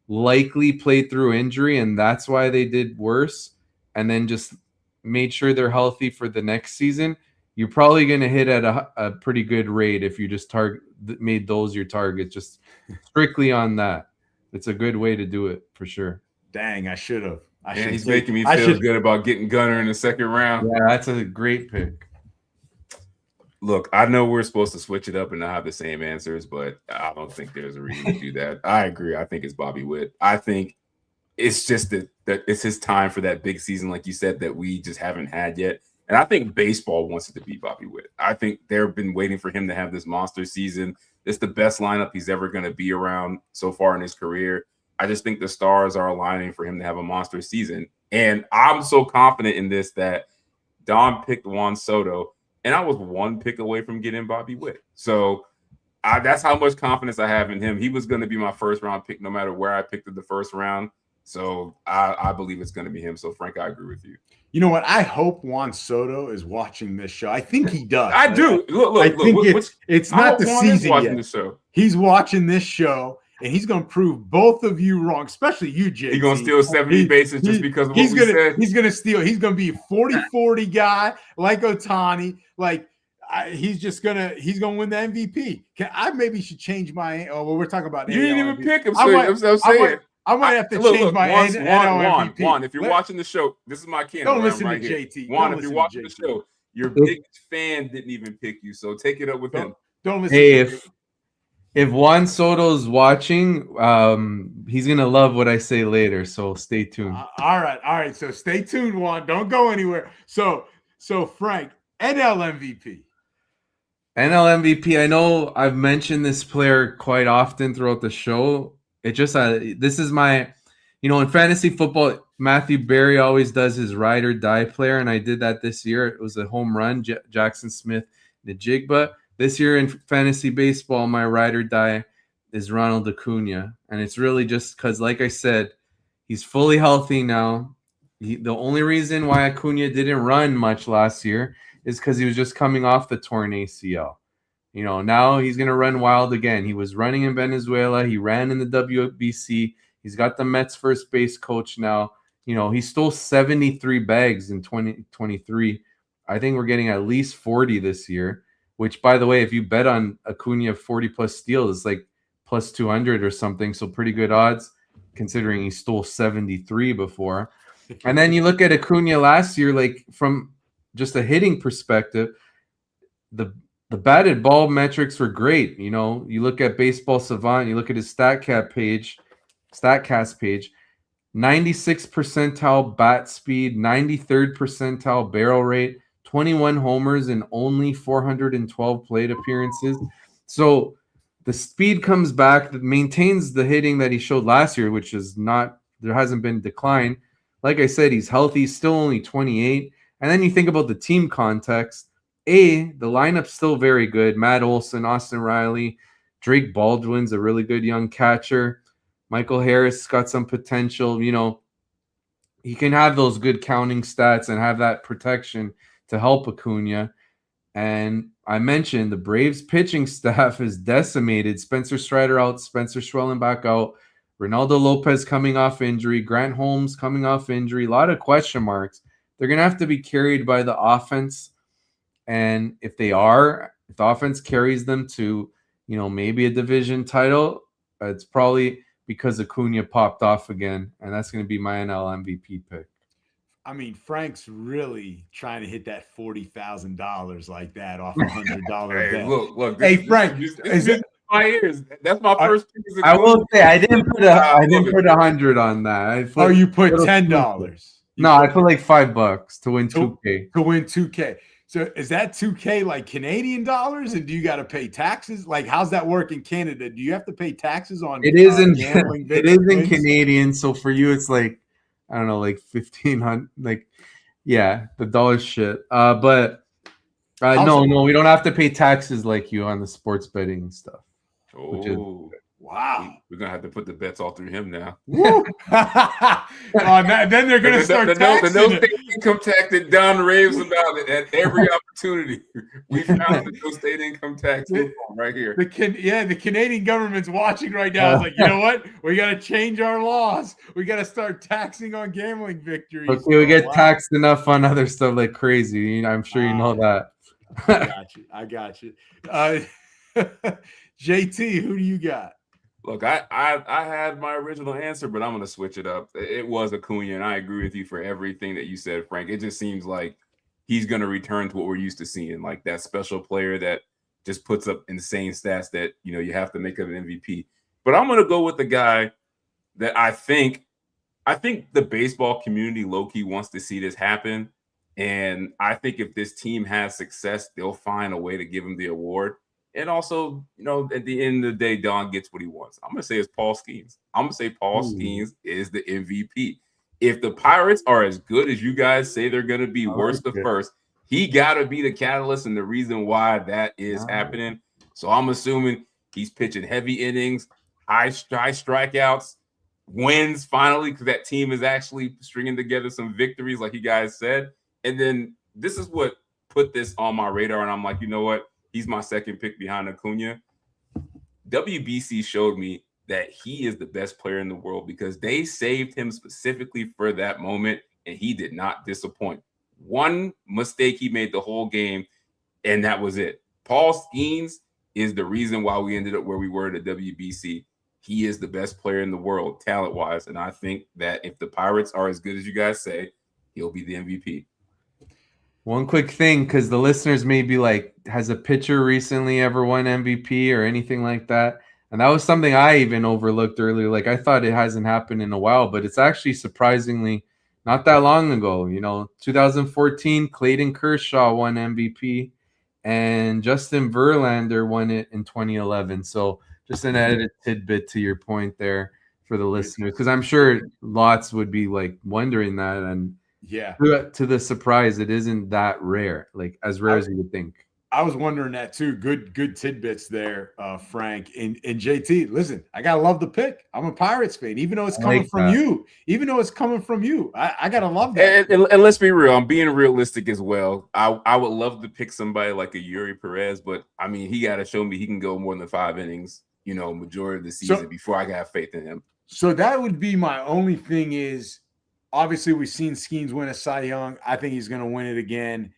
likely played through injury and that's why they did worse, and then just made sure they're healthy for the next season, you're probably going to hit at a pretty good rate if you just made those your targets, just strictly on that. It's a good way to do it for sure. Dang, I should have. He's making me feel good about getting Gunnar in the second round. Yeah, that's a great pick. Look, I know we're supposed to switch it up and not have the same answers, but I don't think there's a reason to do that. I agree. I think it's Bobby Witt. I think it's just that it's his time for that big season, like you said, that we just haven't had yet. And I think baseball wants it to be Bobby Witt. I think they've been waiting for him to have this monster season. It's the best lineup he's ever going to be around so far in his career. I just think the stars are aligning for him to have a monster season. And I'm so confident in this that Don picked Juan Soto, and I was one pick away from getting Bobby Witt. So that's how much confidence I have in him. He was going to be my first round pick no matter where I picked in the first round. So I believe it's going to be him. So, Frank, I agree with you. You know what? I hope Juan Soto is watching this show. I think he does. I do. Look, it's not the season yet. The show. He's watching this show, and he's going to prove both of you wrong, especially you, JT. He's going to steal 70 bases just because of what we said. He's going to steal. He's going to be a 40-40 guy like Ohtani. Like, he's going to win the MVP. I maybe should change my – we're talking about – You didn't even pick him, I'm saying – I might have to change my NL MVP. Juan, if you're watching the show, this is my candle. Don't listen right to here. JT. Juan, if you're watching the show, your biggest fan didn't even pick you, so take it up with him. Don't listen. Hey, if Juan Soto's watching, he's gonna love what I say later. So stay tuned. All right. So stay tuned, Juan. Don't go anywhere. So Frank, NL MVP. NL MVP. I know I've mentioned this player quite often throughout the show. It just this is my, in fantasy football, Matthew Berry always does his ride or die player, and I did that this year. It was a home run, Jackson Smith Najigba. This year in fantasy baseball, my ride or die is Ronald Acuna, and it's really just because, like I said, he's fully healthy now. The only reason why Acuna didn't run much last year is because he was just coming off the torn ACL. Now he's going to run wild again. He was running in Venezuela. He ran in the WBC. He's got the Mets first base coach now. He stole 73 bags in 2023. I think we're getting at least 40 this year, which, by the way, if you bet on Acuna 40-plus steals, it's like plus 200 or something. So pretty good odds considering he stole 73 before. And then you look at Acuna last year, like from just a hitting perspective, the batted ball metrics were great. You look at Baseball Savant, you look at his StatCast page, 96th percentile bat speed, 93rd percentile barrel rate, 21 homers and only 412 plate appearances. So the speed comes back, that maintains the hitting that he showed last year, which is not, there hasn't been decline. Like I said, he's healthy, still only 28. And then you think about the team context. The lineup's still very good. Matt Olson, Austin Riley, Drake Baldwin's a really good young catcher. Michael Harris got some potential. He can have those good counting stats and have that protection to help Acuna. And I mentioned the Braves pitching staff is decimated. Spencer Strider out, Spencer Schwellenbach out, Ronaldo Lopez coming off injury, Grant Holmes coming off injury, a lot of question marks. They're going to have to be carried by the offense. And if the offense carries them to, maybe a division title, it's probably because Acuna popped off again. And that's going to be my NL MVP pick. I mean, Frank's really trying to hit that $40,000 like that off $100 bet. Look. Hey, Frank, is it my ears? That's my first pick. I will say I didn't put 100 on that. You put $10. No, I put like $5 to win 2K. To win 2K. So is that 2K like Canadian dollars? And do you got to pay taxes? Like, how's that work in Canada? Do you have to pay taxes on It is in gambling? it is in Canadian. So for you, it's like, I don't know, like 1,500. Like, yeah, the dollar shit. But no, we don't have to pay taxes like you on the sports betting and stuff. Oh, wow. We're going to have to put the bets all through him now. Then they're going to start taxing the no state income tax that Don raves about it at every opportunity. We found the no state income tax right here. The Canadian government's watching right now. It's like, you know what? We got to change our laws. We got to start taxing on gambling victories. Okay, we get taxed enough on other stuff like crazy. I'm sure you know that. I got you. JT, who do you got? Look, I had my original answer, but I'm going to switch it up. It was Acuna, and I agree with you for everything that you said, Frank. It just seems like he's going to return to what we're used to seeing, like that special player that just puts up insane stats that, you have to make it an MVP. But I'm going to go with the guy that I think the baseball community low-key wants to see this happen. And I think if this team has success, they'll find a way to give him the award. And also, at the end of the day, Don gets what he wants. I'm going to say it's Paul Skeens. I'm going to say Paul Skeens is the MVP. If the Pirates are as good as you guys say they're going to be, worst to first, he got to be the catalyst and the reason why that is happening. So I'm assuming he's pitching heavy innings, high strikeouts, wins finally, because that team is actually stringing together some victories like you guys said. And then this is what put this on my radar. And I'm like, you know what? He's my second pick behind Acuna. WBC showed me that he is the best player in the world because they saved him specifically for that moment, and he did not disappoint. One mistake he made the whole game, and that was it. Paul Skeens is the reason why we ended up where we were at the WBC. He is the best player in the world, talent-wise, and I think that if the Pirates are as good as you guys say, he'll be the MVP. One quick thing, because the listeners may be like, has a pitcher recently ever won MVP or anything like that? And that was something I even overlooked earlier. Like, I thought it hasn't happened in a while, but it's actually surprisingly not that long ago. 2014, Clayton Kershaw won MVP, and Justin Verlander won it in 2011. So just an added tidbit to your point there for the listeners, because I'm sure lots would be like wondering that. And yeah, to the surprise, it isn't that rare, like as rare as you would think. I was wondering that too. Good tidbits there, Frank. And JT, listen, I gotta love the pick. I'm a Pirates fan, even though it's coming from you. Even though it's coming from you, I gotta love that. And let's be real, I'm being realistic as well. I would love to pick somebody like a Yuri Perez, but I mean, he got to show me he can go more than 5 innings, majority of the season before I got faith in him. So that would be my only thing is, obviously, we've seen Skeens win a Cy Young. I think he's going to win it again.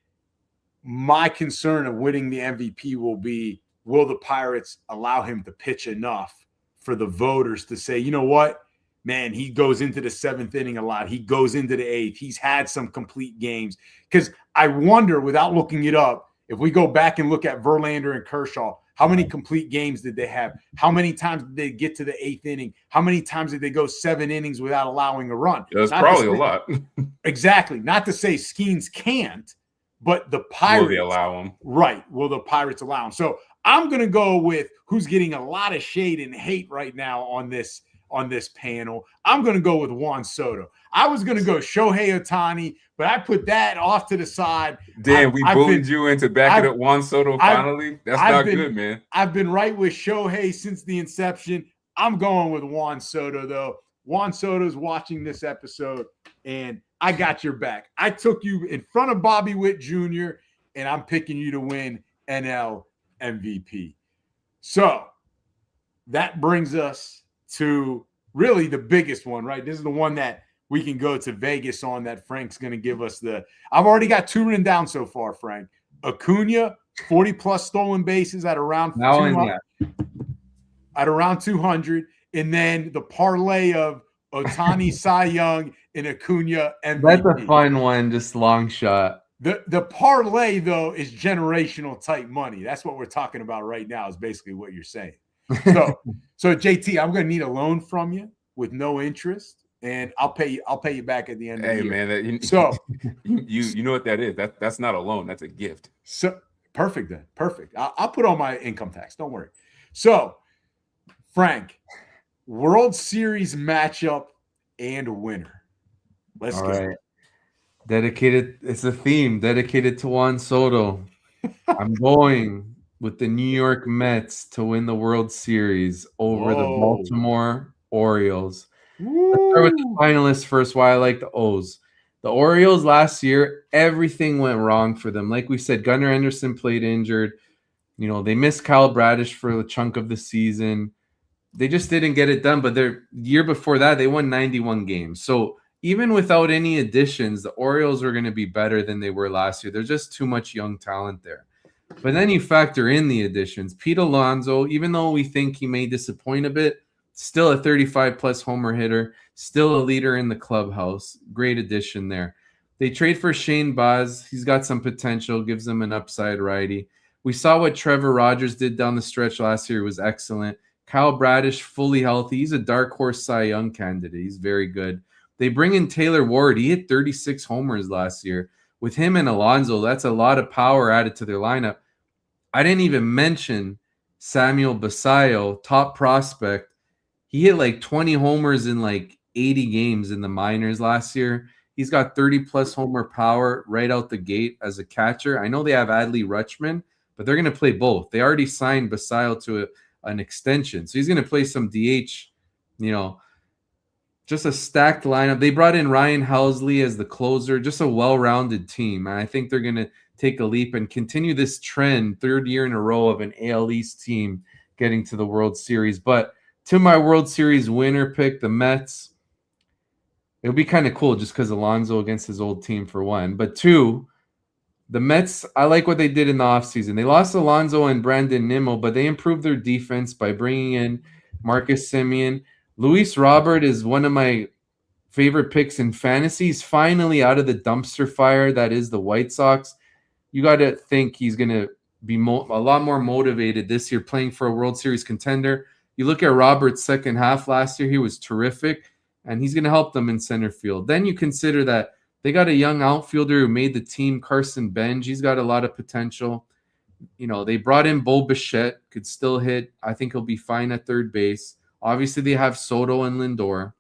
My concern of winning the MVP will be, will the Pirates allow him to pitch enough for the voters to say, you know what, man, he goes into the 7th inning a lot. He goes into the 8th. He's had some complete games. Because I wonder, without looking it up, if we go back and look at Verlander and Kershaw, how many complete games did they have? How many times did they get to the 8th inning? How many times did they go 7 innings without allowing a run? That's probably a lot. Exactly. Not to say Skeens can't, but the Pirates. Will they allow him? Right. Will the Pirates allow him? So I'm going to go with who's getting a lot of shade and hate right now on this panel. I'm going to go with Juan Soto. I was going to go Shohei Ohtani, but I put that off to the side. Damn, we bullied you into backing up Juan Soto finally? That's not good, man. I've been right with Shohei since the inception. I'm going with Juan Soto, though. Juan Soto's watching this episode, and I got your back. I took you in front of Bobby Witt Jr., and I'm picking you to win NL MVP. So that brings us to really the biggest one, right? This is the one that we can go to Vegas on, that Frank's going to give us I've already got 2 written down so far, Frank. Acuna, 40-plus stolen bases at around 200. And then the parlay of Ohtani, Cy Young, and Acuna MVP. That's a fun one, just long shot. The parlay, though, is generational type money. That's what we're talking about right now, is basically what you're saying. So JT, I'm going to need a loan from you with no interest. and I'll pay you back at the end of the year. Hey man, So you know what that is? That's not a loan. That's a gift. So perfect then. Perfect. I'll put on my income tax. Don't worry. So Frank, World Series matchup and winner. Let's All go. right. Dedicated. It's a theme dedicated to Juan Soto. I'm going with the New York Mets to win the World Series over the Baltimore Orioles. Let's start with the finalists first, why I like the O's. The Orioles last year, everything went wrong for them. Like we said, Gunnar Henderson played injured. You know, they missed Kyle Bradish for a chunk of the season. They just didn't get it done. But their year before that, they won 91 games. So even without any additions, the Orioles are going to be better than they were last year. There's just too much young talent there. But then you factor in the additions. Pete Alonso, even though we think he may disappoint a bit, still a 35-plus homer hitter, still a leader in the clubhouse. Great addition there. They trade for Shane Baz. He's got some potential, gives them an upside righty. We saw what Trevor Rogers did down the stretch last year. It was excellent. Kyle Bradish, fully healthy. He's a dark horse Cy Young candidate. He's very good. They bring in Taylor Ward. He hit 36 homers last year. With him and Alonso, that's a lot of power added to their lineup. I didn't even mention Samuel Basallo, top prospect. He hit like 20 homers in like 80 games in the minors last year. He's got 30-plus homer power right out the gate as a catcher. I know they have Adley Rutschman, but they're going to play both. They already signed Basallo to an extension. So he's going to play some DH, just a stacked lineup. They brought in Ryan Housley as the closer, just a well-rounded team. And I think they're going to take a leap and continue this trend, third year in a row of an AL East team getting to the World Series. But to my World Series winner pick, the Mets, it would be kind of cool just because Alonso against his old team for one. But two, the Mets, I like what they did in the offseason. They lost Alonso and Brandon Nimmo, but they improved their defense by bringing in Marcus Semien. Luis Robert is one of my favorite picks in fantasy. He's finally out of the dumpster fire that is the White Sox. You got to think he's going to be a lot more motivated this year playing for a World Series contender. You look at Robert's second half last year, he was terrific, and he's going to help them in center field. Then you consider that they got a young outfielder who made the team, Carson Benj. He's got a lot of potential. They brought in Bo Bichette, could still hit. I think he'll be fine at third base. Obviously, they have Soto and Lindor.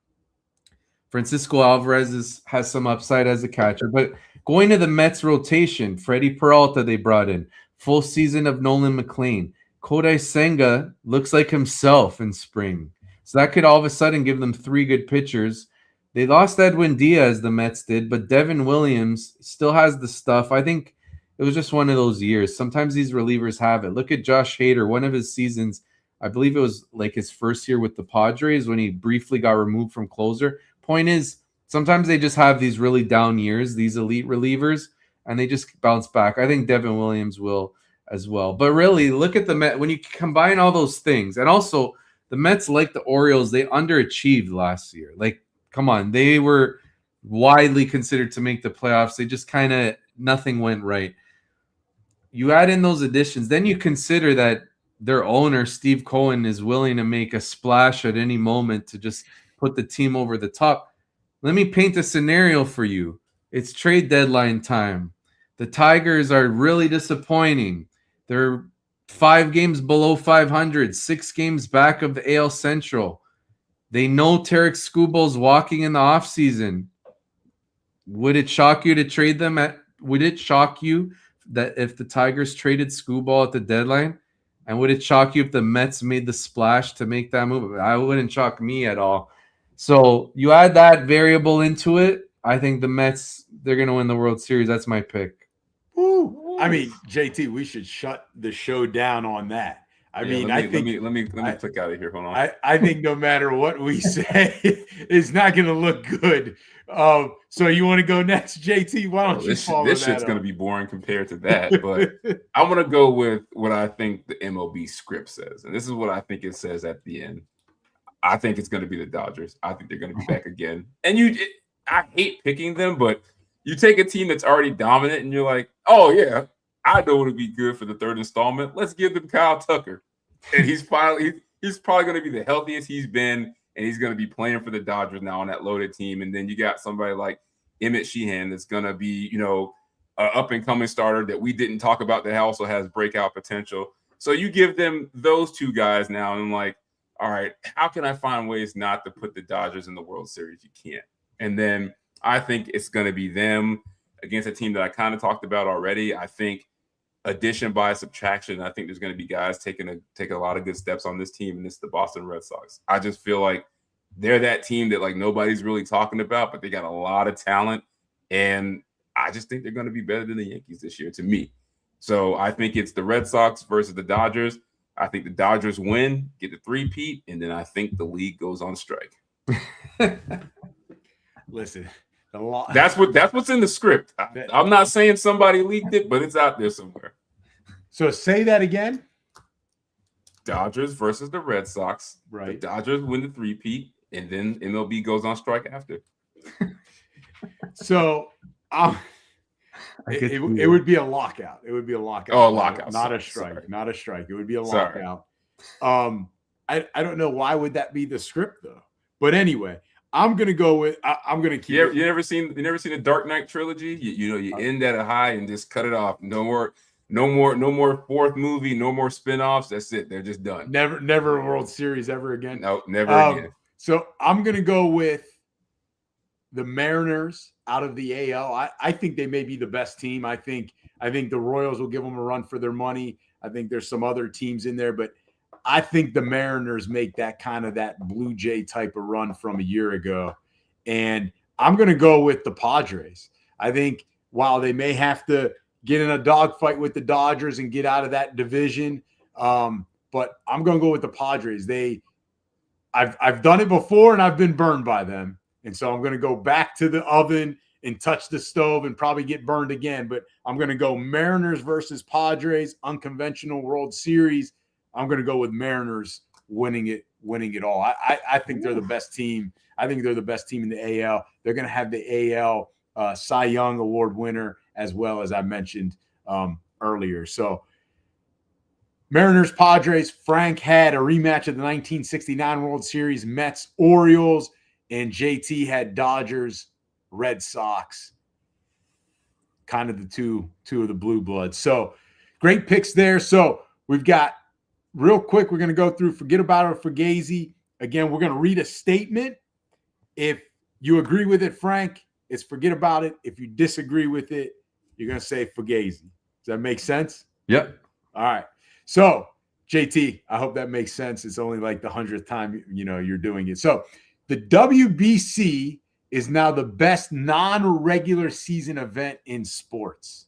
Francisco Alvarez has some upside as a catcher. But going to the Mets rotation, Freddie Peralta they brought in. Full season of Nolan McLean. Kodai Senga looks like himself in spring. So that could all of a sudden give them three good pitchers. They lost Edwin Diaz, the Mets did, but Devin Williams still has the stuff. I think it was just one of those years. Sometimes these relievers have it. Look at Josh Hader, one of his seasons. I believe it was like his first year with the Padres when he briefly got removed from closer. Point is, sometimes they just have these really down years, these elite relievers, and they just bounce back. I think Devin Williams will as well. But really, look at the Mets. When you combine all those things, and also the Mets, like the Orioles, they underachieved last year. Like, come on, they were widely considered to make the playoffs. They just kind of, nothing went right. You add in those additions, then you consider that their owner, Steve Cohen, is willing to make a splash at any moment to just put the team over the top. Let me paint a scenario for you. It's trade deadline time. The Tigers are really disappointing. They're 5 games below 500, 6 games back of the AL Central. They know Tarek Skubal's walking in the offseason. Would it shock you to trade them? Would it shock you that if the Tigers traded Skubal at the deadline? And would it shock you if the Mets made the splash to make that move? I wouldn't shock me at all. So you add that variable into it, I think the Mets, they're going to win the World Series. That's my pick. Woo. I mean, JT, we should shut the show down on that. I think let me click out of here. Hold on. I think no matter what we say, it's not going to look good. So you want to go next, JT? Why don't you follow this that shit's up? going to be boring compared to that, but I'm going to go with what I think the MLB script says, and this is what I think it says at the end. I think it's going to be the Dodgers. I think they're going to be back again. And I hate picking them, but you take a team that's already dominant, and you're like, oh yeah, I know what would be good for the third installment. Let's give them Kyle Tucker, and he's probably going to be the healthiest he's been and he's going to be playing for the Dodgers now on that loaded team. And then you got somebody like Emmett Sheehan that's going to be, you know, an up-and-coming starter that we didn't talk about that also has breakout potential. So you give them those two guys now, and I'm like, all right, how can I find ways not to put the Dodgers in the World Series? You can't. And then I think it's going to be them against a team that I kind of talked about already. I think addition by subtraction, I think there's going to be guys taking a lot of good steps on this team, and it's the Boston Red Sox. I just feel like they're that team that like nobody's really talking about, but they got a lot of talent, and I just think they're going to be better than the Yankees this year to me. So I think it's the Red Sox versus the Dodgers. I think the Dodgers win, get the three-peat, and then I think the league goes on strike. Listen, that's what's in the script. I'm not saying somebody leaked it, but it's out there somewhere. So say that again. Dodgers versus the Red Sox. Right. The Dodgers win the three-peat, and then MLB goes on strike after. So it would be a lockout. It would be a lockout. Oh, a lockout. Not a strike. Sorry. Not a strike. It would be a Sorry. lockout. I don't know why would that be the script though. But anyway, I'm gonna go with I'm gonna keep. You never seen the Dark Knight trilogy? You end at a high and just cut it off. No more fourth movie. No more spinoffs. That's it. They're just done. Never a World Series ever again. No, never again. So I'm gonna go with the Mariners out of the AL. I think they may be the best team. I think the Royals will give them a run for their money. I think there's some other teams in there, but I think the Mariners make that Blue Jay type of run from a year ago. And I'm going to go with the Padres. I think while they may have to get in a dogfight with the Dodgers and get out of that division, but I'm going to go with the Padres. I've done it before and I've been burned by them. And so I'm going to go back to the oven and touch the stove and probably get burned again. But I'm going to go Mariners versus Padres, unconventional World Series. I'm going to go with Mariners winning it all. I think they're the best team. I think they're the best team in the AL. They're going to have the AL Cy Young Award winner as well, as I mentioned earlier. So Mariners, Padres. Frank had a rematch of the 1969 World Series, Mets, Orioles, and JT had Dodgers, Red Sox. Kind of the two of the blue bloods. So great picks there. So we've got real quick, we're going to go through Forget About It or Fugazi. Again, we're going to read a statement. If you agree with it, Frank, it's Forget About It. If you disagree with it, you're going to say Fugazi. Does that make sense? Yep. All right. So, JT, I hope that makes sense. It's only like the 100th time, you're doing it. So, the WBC is now the best non-regular season event in sports.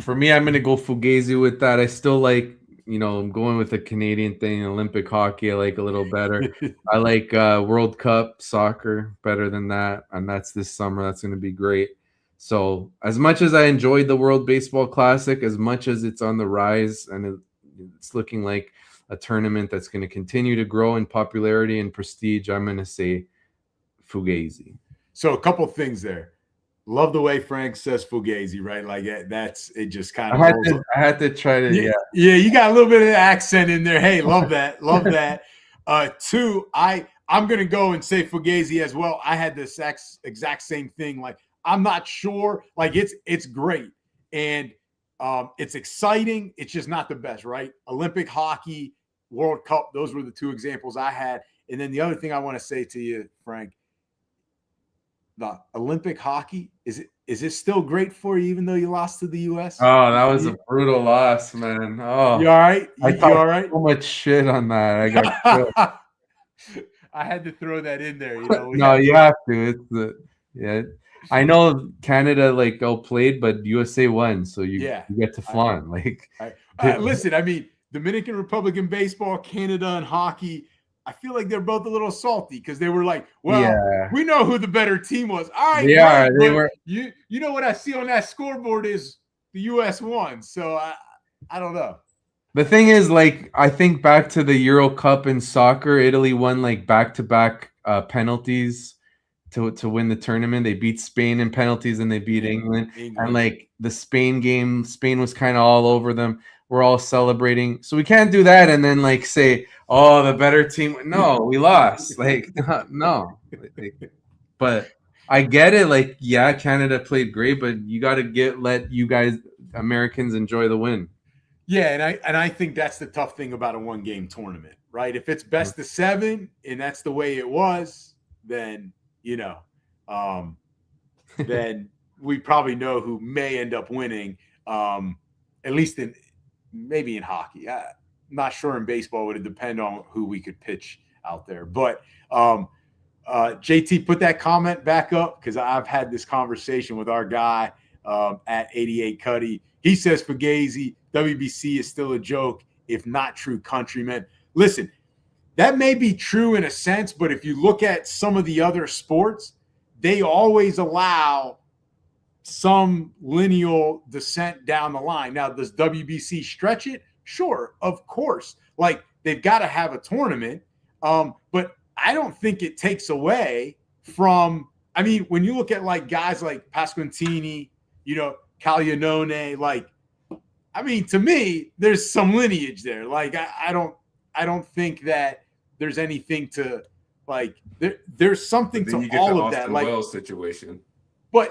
For me, I'm going to go Fugazi with that. I still like, I'm going with the Canadian thing, Olympic hockey. I like a little better. I like World Cup soccer better than that. And that's this summer. That's going to be great. So as much as I enjoyed the World Baseball Classic, as much as it's on the rise and it's looking like a tournament that's going to continue to grow in popularity and prestige, I'm going to say Fugazi. So a couple things there. Love the way Frank says Fugazi, right? Like that's it. Just kind of. I had to try to. Yeah. You got a little bit of accent in there. Hey, love that. Love that. Two, I'm gonna go and say Fugazi as well. I had this exact same thing. Like I'm not sure. Like it's great and it's exciting. It's just not the best, right? Olympic hockey, World Cup. Those were the two examples I had. And then the other thing I want to say to you, Frank. The Olympic hockey, is it still great for you even though you lost to the US? Oh, that was a brutal loss, man. Oh, you all right? I you all right? So much shit on that. I got I had to throw that in there. No, you have to. I know Canada outplayed, but USA won, so you get to flaunt. Listen, I mean, Dominican Republic in baseball, Canada and hockey. I feel like they're both a little salty because they were like, well, we know who the better team was. All right. They were. You know what I see on that scoreboard is the U.S. won. So I don't know. The thing is, I think back to the Euro Cup in soccer, Italy won back-to-back penalties to win the tournament. They beat Spain in penalties and they beat England. And the Spain game, Spain was kind of all over them. we're all celebrating. So we can't do that and then like say, oh, the better team. No, we lost. Like, no. But I get it. Like, yeah, Canada played great, but you got to let you guys Americans enjoy the win. Yeah, and I think that's the tough thing about a one-game tournament, right? If it's best of 7 and that's the way it was, then then we probably know who may end up winning. At least maybe in hockey. I'm not sure in baseball. Would it depend on who we could pitch out there? But JT, put that comment back up because I've had this conversation with our guy at 88 Cuddy. He says Fugazi, WBC is still a joke, if not true countrymen. Listen, that may be true in a sense, but if you look at some of the other sports, they always allow some lineal descent down the line. Now, does WBC stretch it? Sure, of course. Like, they've got to have a tournament, but I don't think it takes away from – I mean, when you look at, like, guys like Pasquantini, Caglianone, like, I mean, to me, there's some lineage there. Like, I don't think that there's anything to like. There's something to all of that. Like Wells situation, but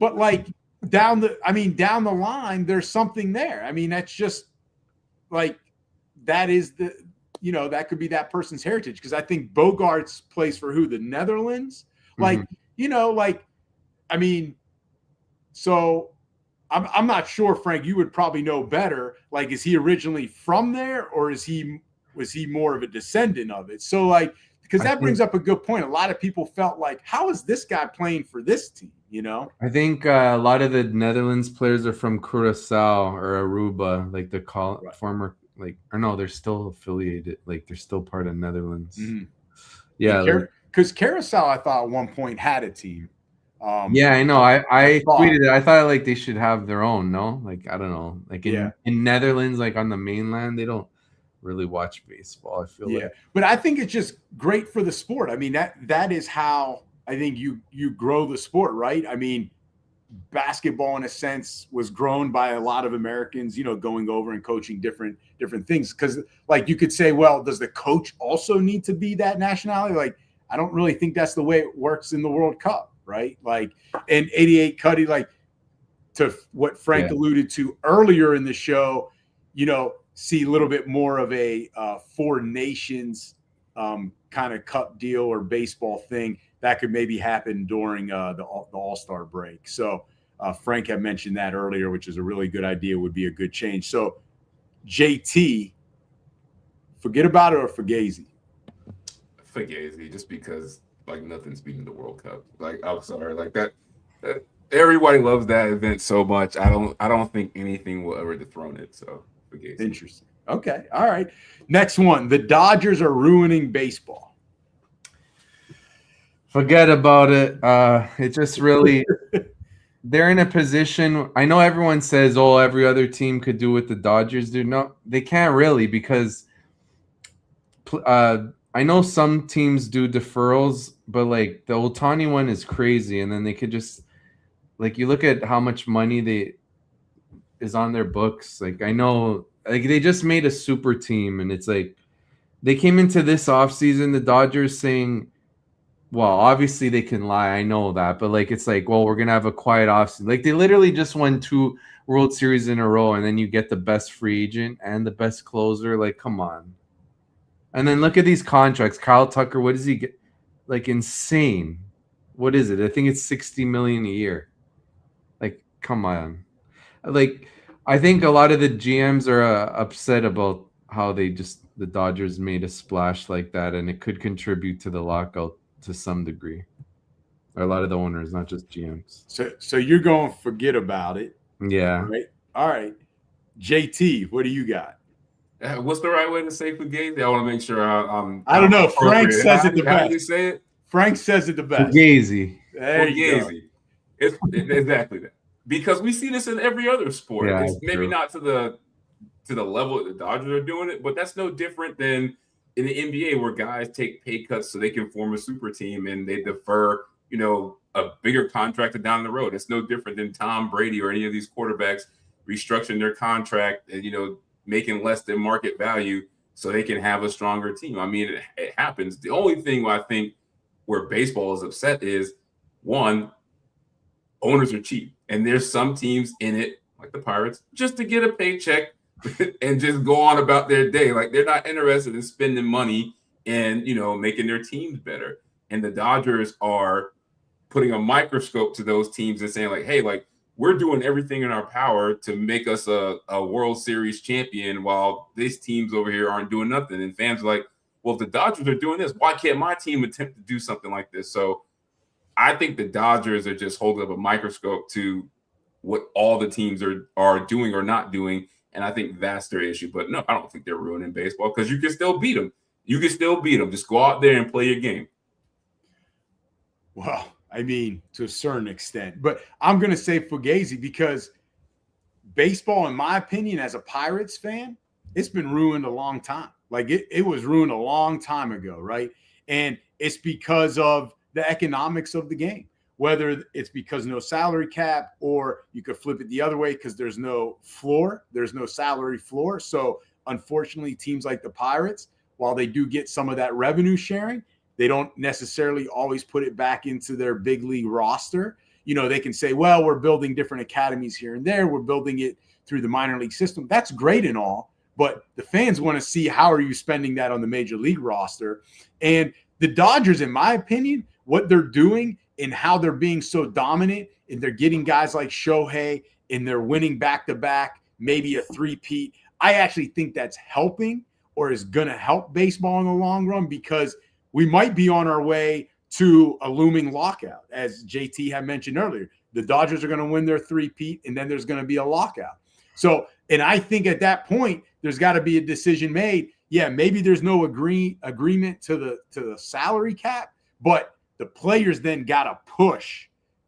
like down the line, there's something there. I mean, that's just like that is that could be that person's heritage because I think Bogarts plays for who? The Netherlands. Like I mean, so. I'm not sure, Frank, you would probably know better. Like, is he originally from there or was he more of a descendant of it? So, like, because that brings up a good point. A lot of people felt like, how is this guy playing for this team? I think a lot of the Netherlands players are from Curacao or Aruba, like the former, like, or no, they're still affiliated. Like, they're still part of Netherlands. Mm-hmm. Yeah. Because Curacao, I thought at one point had a team. Yeah, I know. I tweeted it. I thought like they should have their own. No, like I don't know. Like in Netherlands, like on the mainland, they don't really watch baseball. I feel like. But I think it's just great for the sport. I mean that is how I think you grow the sport, right? I mean, basketball in a sense was grown by a lot of Americans, going over and coaching different things. Because like you could say, well, does the coach also need to be that nationality? Like I don't really think that's the way it works in the World Cup. Right. Like, and 88 Cuddy, like to what Frank alluded to earlier in the show, see a little bit more of a 4 nations kind of cup deal or baseball thing that could maybe happen during the All-Star break. So Frank had mentioned that earlier, which is a really good idea, would be a good change. So JT, forget about it or Fugazi? Fugazi, just because like nothing's beating the World Cup. Like I'm sorry, like that everybody loves that event so much. I don't think anything will ever dethrone it. So Fugazi. Interesting. Okay. All right. Next one. The Dodgers are ruining baseball. Forget about it. It just really they're in a position. I know everyone says, oh, every other team could do what the Dodgers do. No, they can't really because I know some teams do deferrals, but like the Ohtani one is crazy. And then they could just like you look at how much money is on their books. Like I know like they just made a super team and it's like they came into this offseason, the Dodgers saying, well, obviously they can lie. I know that. But like it's like, well, we're gonna have a quiet offseason. Like they literally just won 2 World Series in a row, and then you get the best free agent and the best closer. Like, come on. And then look at these contracts. Kyle Tucker, what does he get? Like insane. What is it? I think it's $60 million a year. Like, come on. Like, I think a lot of the GMs are upset about how the Dodgers made a splash like that, and it could contribute to the lockout to some degree. Or a lot of the owners, not just GMs. So you're going to forget about it. Yeah. Right? All right. JT, what do you got? What's the right way to say Fugazi? I want to make sure I don't know. Frank says it the best. How do you say it? Frank says it the best. Fugazi. There you go. It's exactly that. Because we see this in every other sport. Yeah, it's maybe not to the level that the Dodgers are doing it, but that's no different than in the NBA where guys take pay cuts so they can form a super team and they defer, a bigger contract down the road. It's no different than Tom Brady or any of these quarterbacks restructuring their contract and, making less than market value so they can have a stronger team. I mean, it happens. The only thing I think where baseball is upset is, one, owners are cheap. And there's some teams in it, like the Pirates, just to get a paycheck and just go on about their day. Like, they're not interested in spending money and, making their teams better. And the Dodgers are putting a microscope to those teams and saying, like, hey, like, we're doing everything in our power to make us a World Series champion while these teams over here aren't doing nothing. And fans are like, well, if the Dodgers are doing this, why can't my team attempt to do something like this? So I think the Dodgers are just holding up a microscope to what all the teams are doing or not doing. And I think that's their issue. But no, I don't think they're ruining baseball because you can still beat them. You can still beat them. Just go out there and play your game. Well, I mean, to a certain extent. But I'm going to say Fugazi because baseball, in my opinion, as a Pirates fan, it's been ruined a long time. Like, it was ruined a long time ago, right? And it's because of the economics of the game, whether it's because no salary cap, or you could flip it the other way because there's no floor. There's no salary floor. So, unfortunately, teams like the Pirates, while they do get some of that revenue sharing, they don't necessarily always put it back into their big league roster. They can say, well, we're building different academies here and there. We're building it through the minor league system. That's great and all, but the fans want to see how are you spending that on the major league roster. And the Dodgers, in my opinion, what they're doing and how they're being so dominant, and they're getting guys like Shohei and they're winning back-to-back, maybe a three-peat. I actually think that's helping, or is going to help baseball in the long run, because we might be on our way to a looming lockout. As JT had mentioned earlier, the Dodgers are going to win their three-peat, and then there's going to be a lockout. So, and I think at that point, there's got to be a decision made. Yeah, maybe there's no agreement to the salary cap, but the players then got to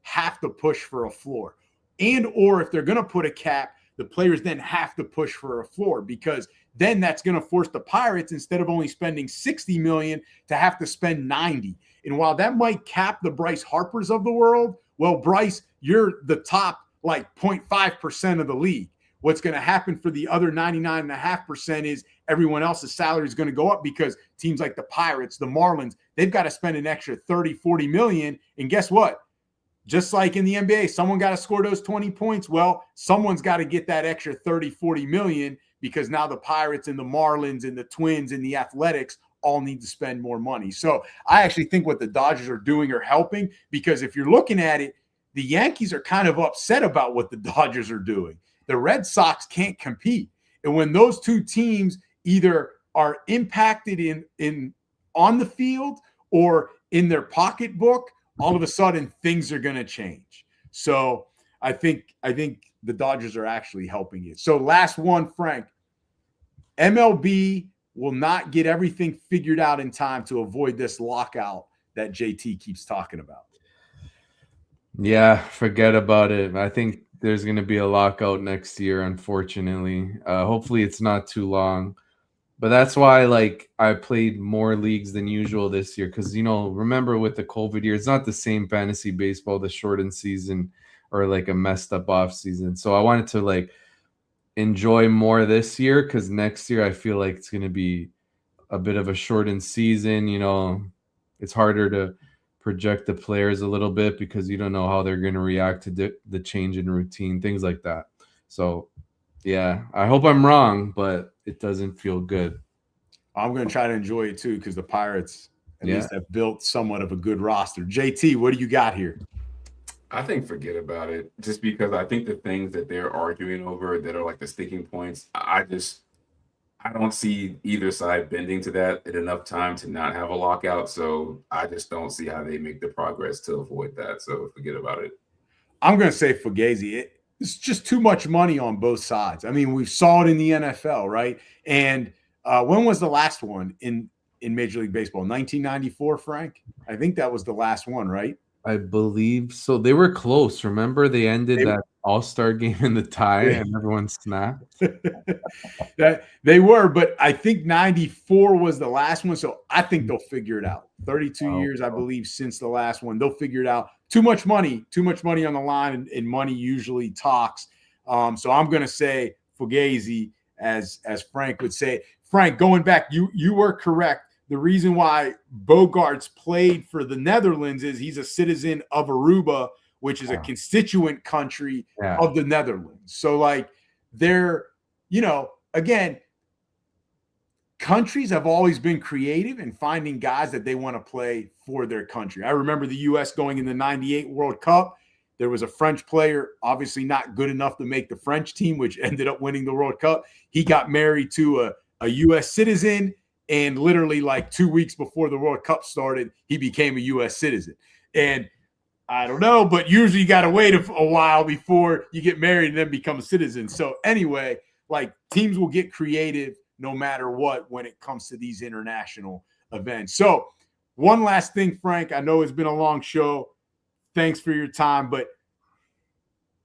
have to push for a floor. And or if they're going to put a cap, the players then have to push for a floor, because then that's going to force the Pirates, instead of only spending $60 million, to have to spend $90 million. And while that might cap the Bryce Harpers of the world, well, Bryce, you're the top like 0.5% of the league. What's going to happen for the other 99.5% is everyone else's salary is going to go up, because teams like the Pirates, the Marlins, they've got to spend an extra 30, 40 million. And guess what? Just like in the NBA, someone got to score those 20 points. Well, someone's got to get that extra 30, 40 million, because now the Pirates and the Marlins and the Twins and the Athletics all need to spend more money. So I actually think what the Dodgers are doing are helping, because if you're looking at it, the Yankees are kind of upset about what the Dodgers are doing. The Red Sox can't compete. And when those two teams either are impacted in on the field or in their pocketbook, all of a sudden things are going to change. So I think the Dodgers are actually helping it. So last one, Frank. MLB will not get everything figured out in time to avoid this lockout that JT keeps talking about. Yeah, forget about it. I think there's going to be a lockout next year, unfortunately. Hopefully it's not too long. But that's why, like, I played more leagues than usual this year, because, remember with the COVID year, it's not the same fantasy baseball, the shortened season, or like a messed up off season. So I wanted to like enjoy more this year, because next year I feel like it's going to be a bit of a shortened season. It's harder to project the players a little bit, because you don't know how they're going to react to the change in routine, things like that. So yeah, I hope I'm wrong, but it doesn't feel good. I'm going to try to enjoy it too, because the Pirates at least have built somewhat of a good roster. JT, what do you got here? I think forget about it, just because I think the things that they're arguing over that are like the sticking points, I don't see either side bending to that in enough time to not have a lockout. So I just don't see how they make the progress to avoid that. So forget about it. I'm going to say Fugazi. It's just too much money on both sides. I mean, we saw it in the NFL, right? And when was the last one in Major League Baseball? 1994, Frank? I think that was the last one, right? I believe so. They were close. Remember, they ended that All-Star game in the tie, and everyone snapped. They were, but I think 94 was the last one. So I think they'll figure it out. 32 years, I believe, since the last one. They'll figure it out. Too much money on the line, and money usually talks. So I'm going to say Fugazi, as Frank would say. Frank, going back, you were correct. The reason why Bogaerts played for the Netherlands is he's a citizen of Aruba, which is a constituent country of the Netherlands. So, like, they're, again, countries have always been creative in finding guys that they want to play for their country. I remember the U.S. going in the 98 World Cup. There was a French player, obviously not good enough to make the French team, which ended up winning the World Cup. He got married to a U.S. citizen, and literally like 2 weeks before the World Cup started, he became a U.S. citizen. And I don't know, but usually you got to wait a while before you get married and then become a citizen. So anyway, like, teams will get creative no matter what when it comes to these international events. So one last thing, Frank, I know it's been a long show. Thanks for your time, but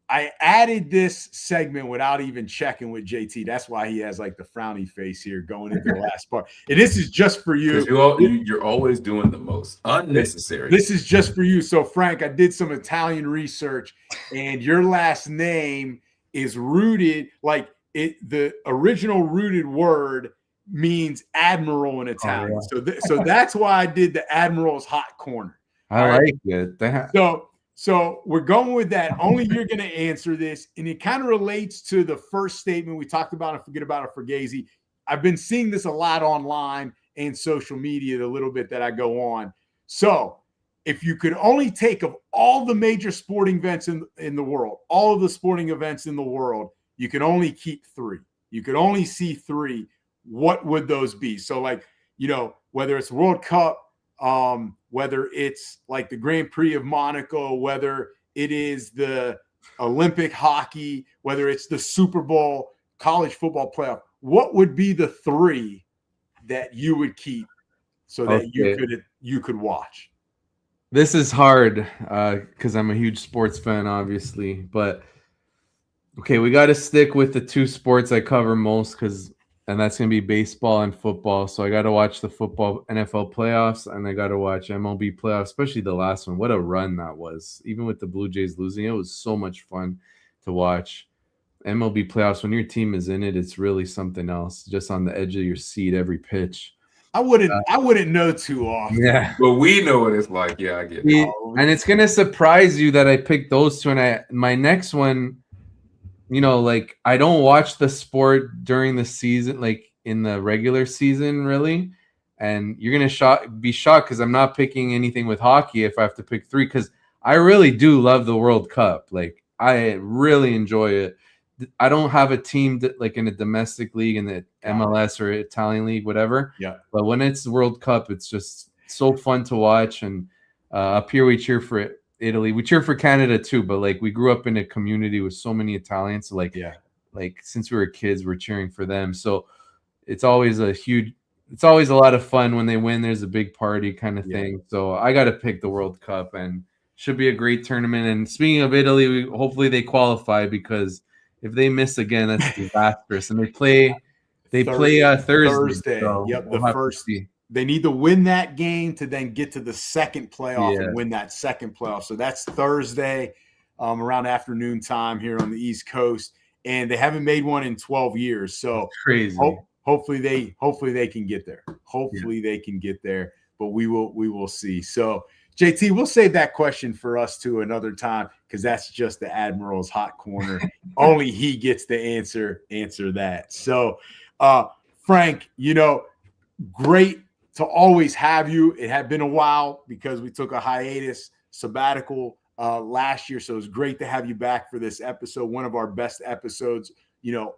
I added this segment without even checking with JT. That's why he has like the frowny face here going into the last part. And this is just for you. You're always doing the most unnecessary. This is just for you. So, Frank, I did some Italian research, and your last name is rooted, like the original rooted word means admiral in Italian. So that's why I did the Admiral's Hot Corner. I like it. So we're going with that. Only you're going to answer this. And it kind of relates to the first statement we talked about and forget about it for Fugazi. I've been seeing this a lot online and social media, the little bit that I go on. So if you could only take of all the major sporting events in the world, all of the sporting events in the world, you can only keep 3. You could only see 3. What would those be? So, like, whether it's World Cup, whether it's like the Grand Prix of Monaco, whether it is the Olympic hockey, whether it's the Super Bowl, college football playoff, what would be the 3 that you would keep so that you could watch? This is hard because I'm a huge sports fan, obviously. But, okay, we got to stick with the 2 sports I cover most and that's going to be baseball and football. So I got to watch the football NFL playoffs, and I got to watch MLB playoffs, especially the last one. What a run that was. Even with the Blue Jays losing, it was so much fun to watch. MLB playoffs, when your team is in it, it's really something else. Just on the edge of your seat every pitch. I wouldn't know too often. Yeah. But we know what it's like. Yeah, I get it. And it's going to surprise you that I picked those 2. And my next one, like, I don't watch the sport during the season, like in the regular season, really. And you're going to be shocked because I'm not picking anything with hockey if I have to pick 3, because I really do love the World Cup. Like, I really enjoy it. I don't have a team that, like, in a domestic league, in the MLS or Italian league, whatever. Yeah. But when it's the World Cup, it's just so fun to watch. And up here, we cheer for Italy. We cheer for Canada too, but like, we grew up in a community with so many Italians. So like since we were kids, we're cheering for them. So it's always a lot of fun when they win. There's a big party kind of thing. So I got to pick the World Cup, and should be a great tournament. And speaking of Italy, hopefully they qualify, because if they miss again, that's disastrous. And they play Thursday. So the first. They need to win that game to then get to the second playoff and win that second playoff. So that's Thursday around afternoon time here on the East Coast. And they haven't made one in 12 years. So that's crazy. Hopefully they can get there. They can get there, but we will see. So JT, we'll save that question for us to another time, because that's just the Admiral's Hot Corner. Only he gets to answer that. So Frank, great to always have you. It had been a while because we took a sabbatical last year. So it's great to have you back for this episode, one of our best episodes,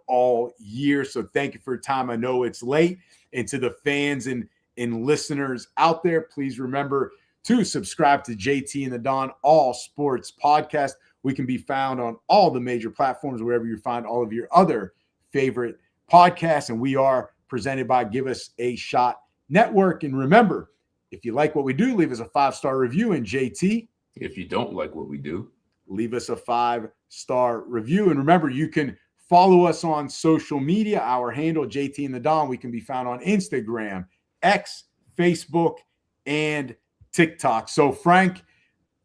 all year. So thank you for your time. I know it's late. And to the fans and listeners out there, please remember to subscribe to JT and the Don All Sports Podcast. We can be found on all the major platforms, wherever you find all of your other favorite podcasts. And we are presented by Give Us a Shot Network. And remember, if you like what we do, leave us a 5-star review. And JT, if you don't like what we do, leave us a 5-star review. And remember, you can follow us on social media. Our handle, JT and the Don. We can be found on Instagram, X, Facebook, and TikTok. So Frank,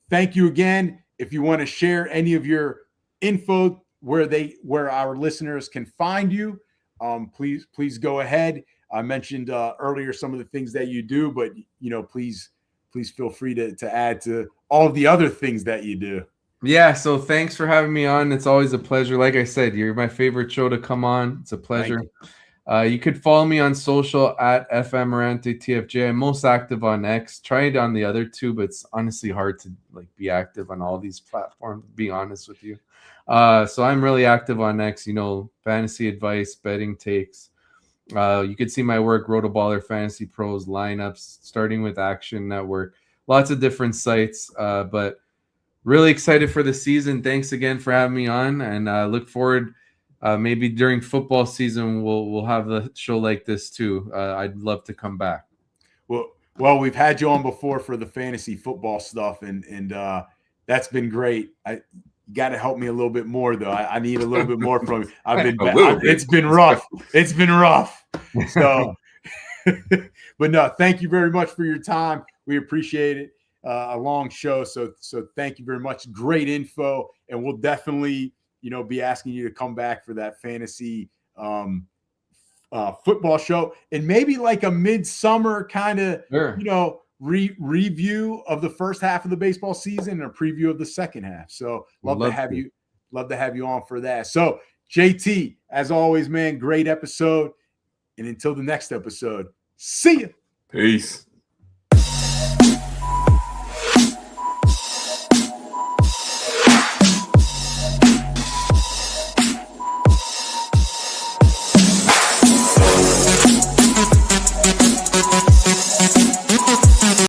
thank you again. If you want to share any of your info where our listeners can find you, please go ahead. I mentioned earlier some of the things that you do, but please feel free to add to all of the other things that you do. Yeah, so thanks for having me on. It's always a pleasure. Like I said, you're my favorite show to come on. It's a pleasure. You could follow me on social at Ammirante TFJ. I'm most active on X. Tried on the other two, but it's honestly hard to be active on all these platforms, to be honest with you. So I'm really active on X, fantasy advice, betting takes. You could see my work, Rotoballer, Fantasy Pros, lineups, starting with Action Network, lots of different sites, but really excited for the season. Thanks again for having me on, and look forward. Maybe during football season, we'll have a show like this too. I'd love to come back. Well, we've had you on before for the fantasy football stuff, and that's been great. You got to help me a little bit more, though. I need a little bit more from you. It's been rough. It's been rough. So, but no, thank you very much for your time. We appreciate it. A long show, so thank you very much. Great info, and we'll definitely be asking you to come back for that fantasy football show, and maybe like a midsummer kind of review of the first half of the baseball season and a preview of the second half. So love to have you on for that. So JT, as always, man, great episode, and until the next episode, see ya. Peace.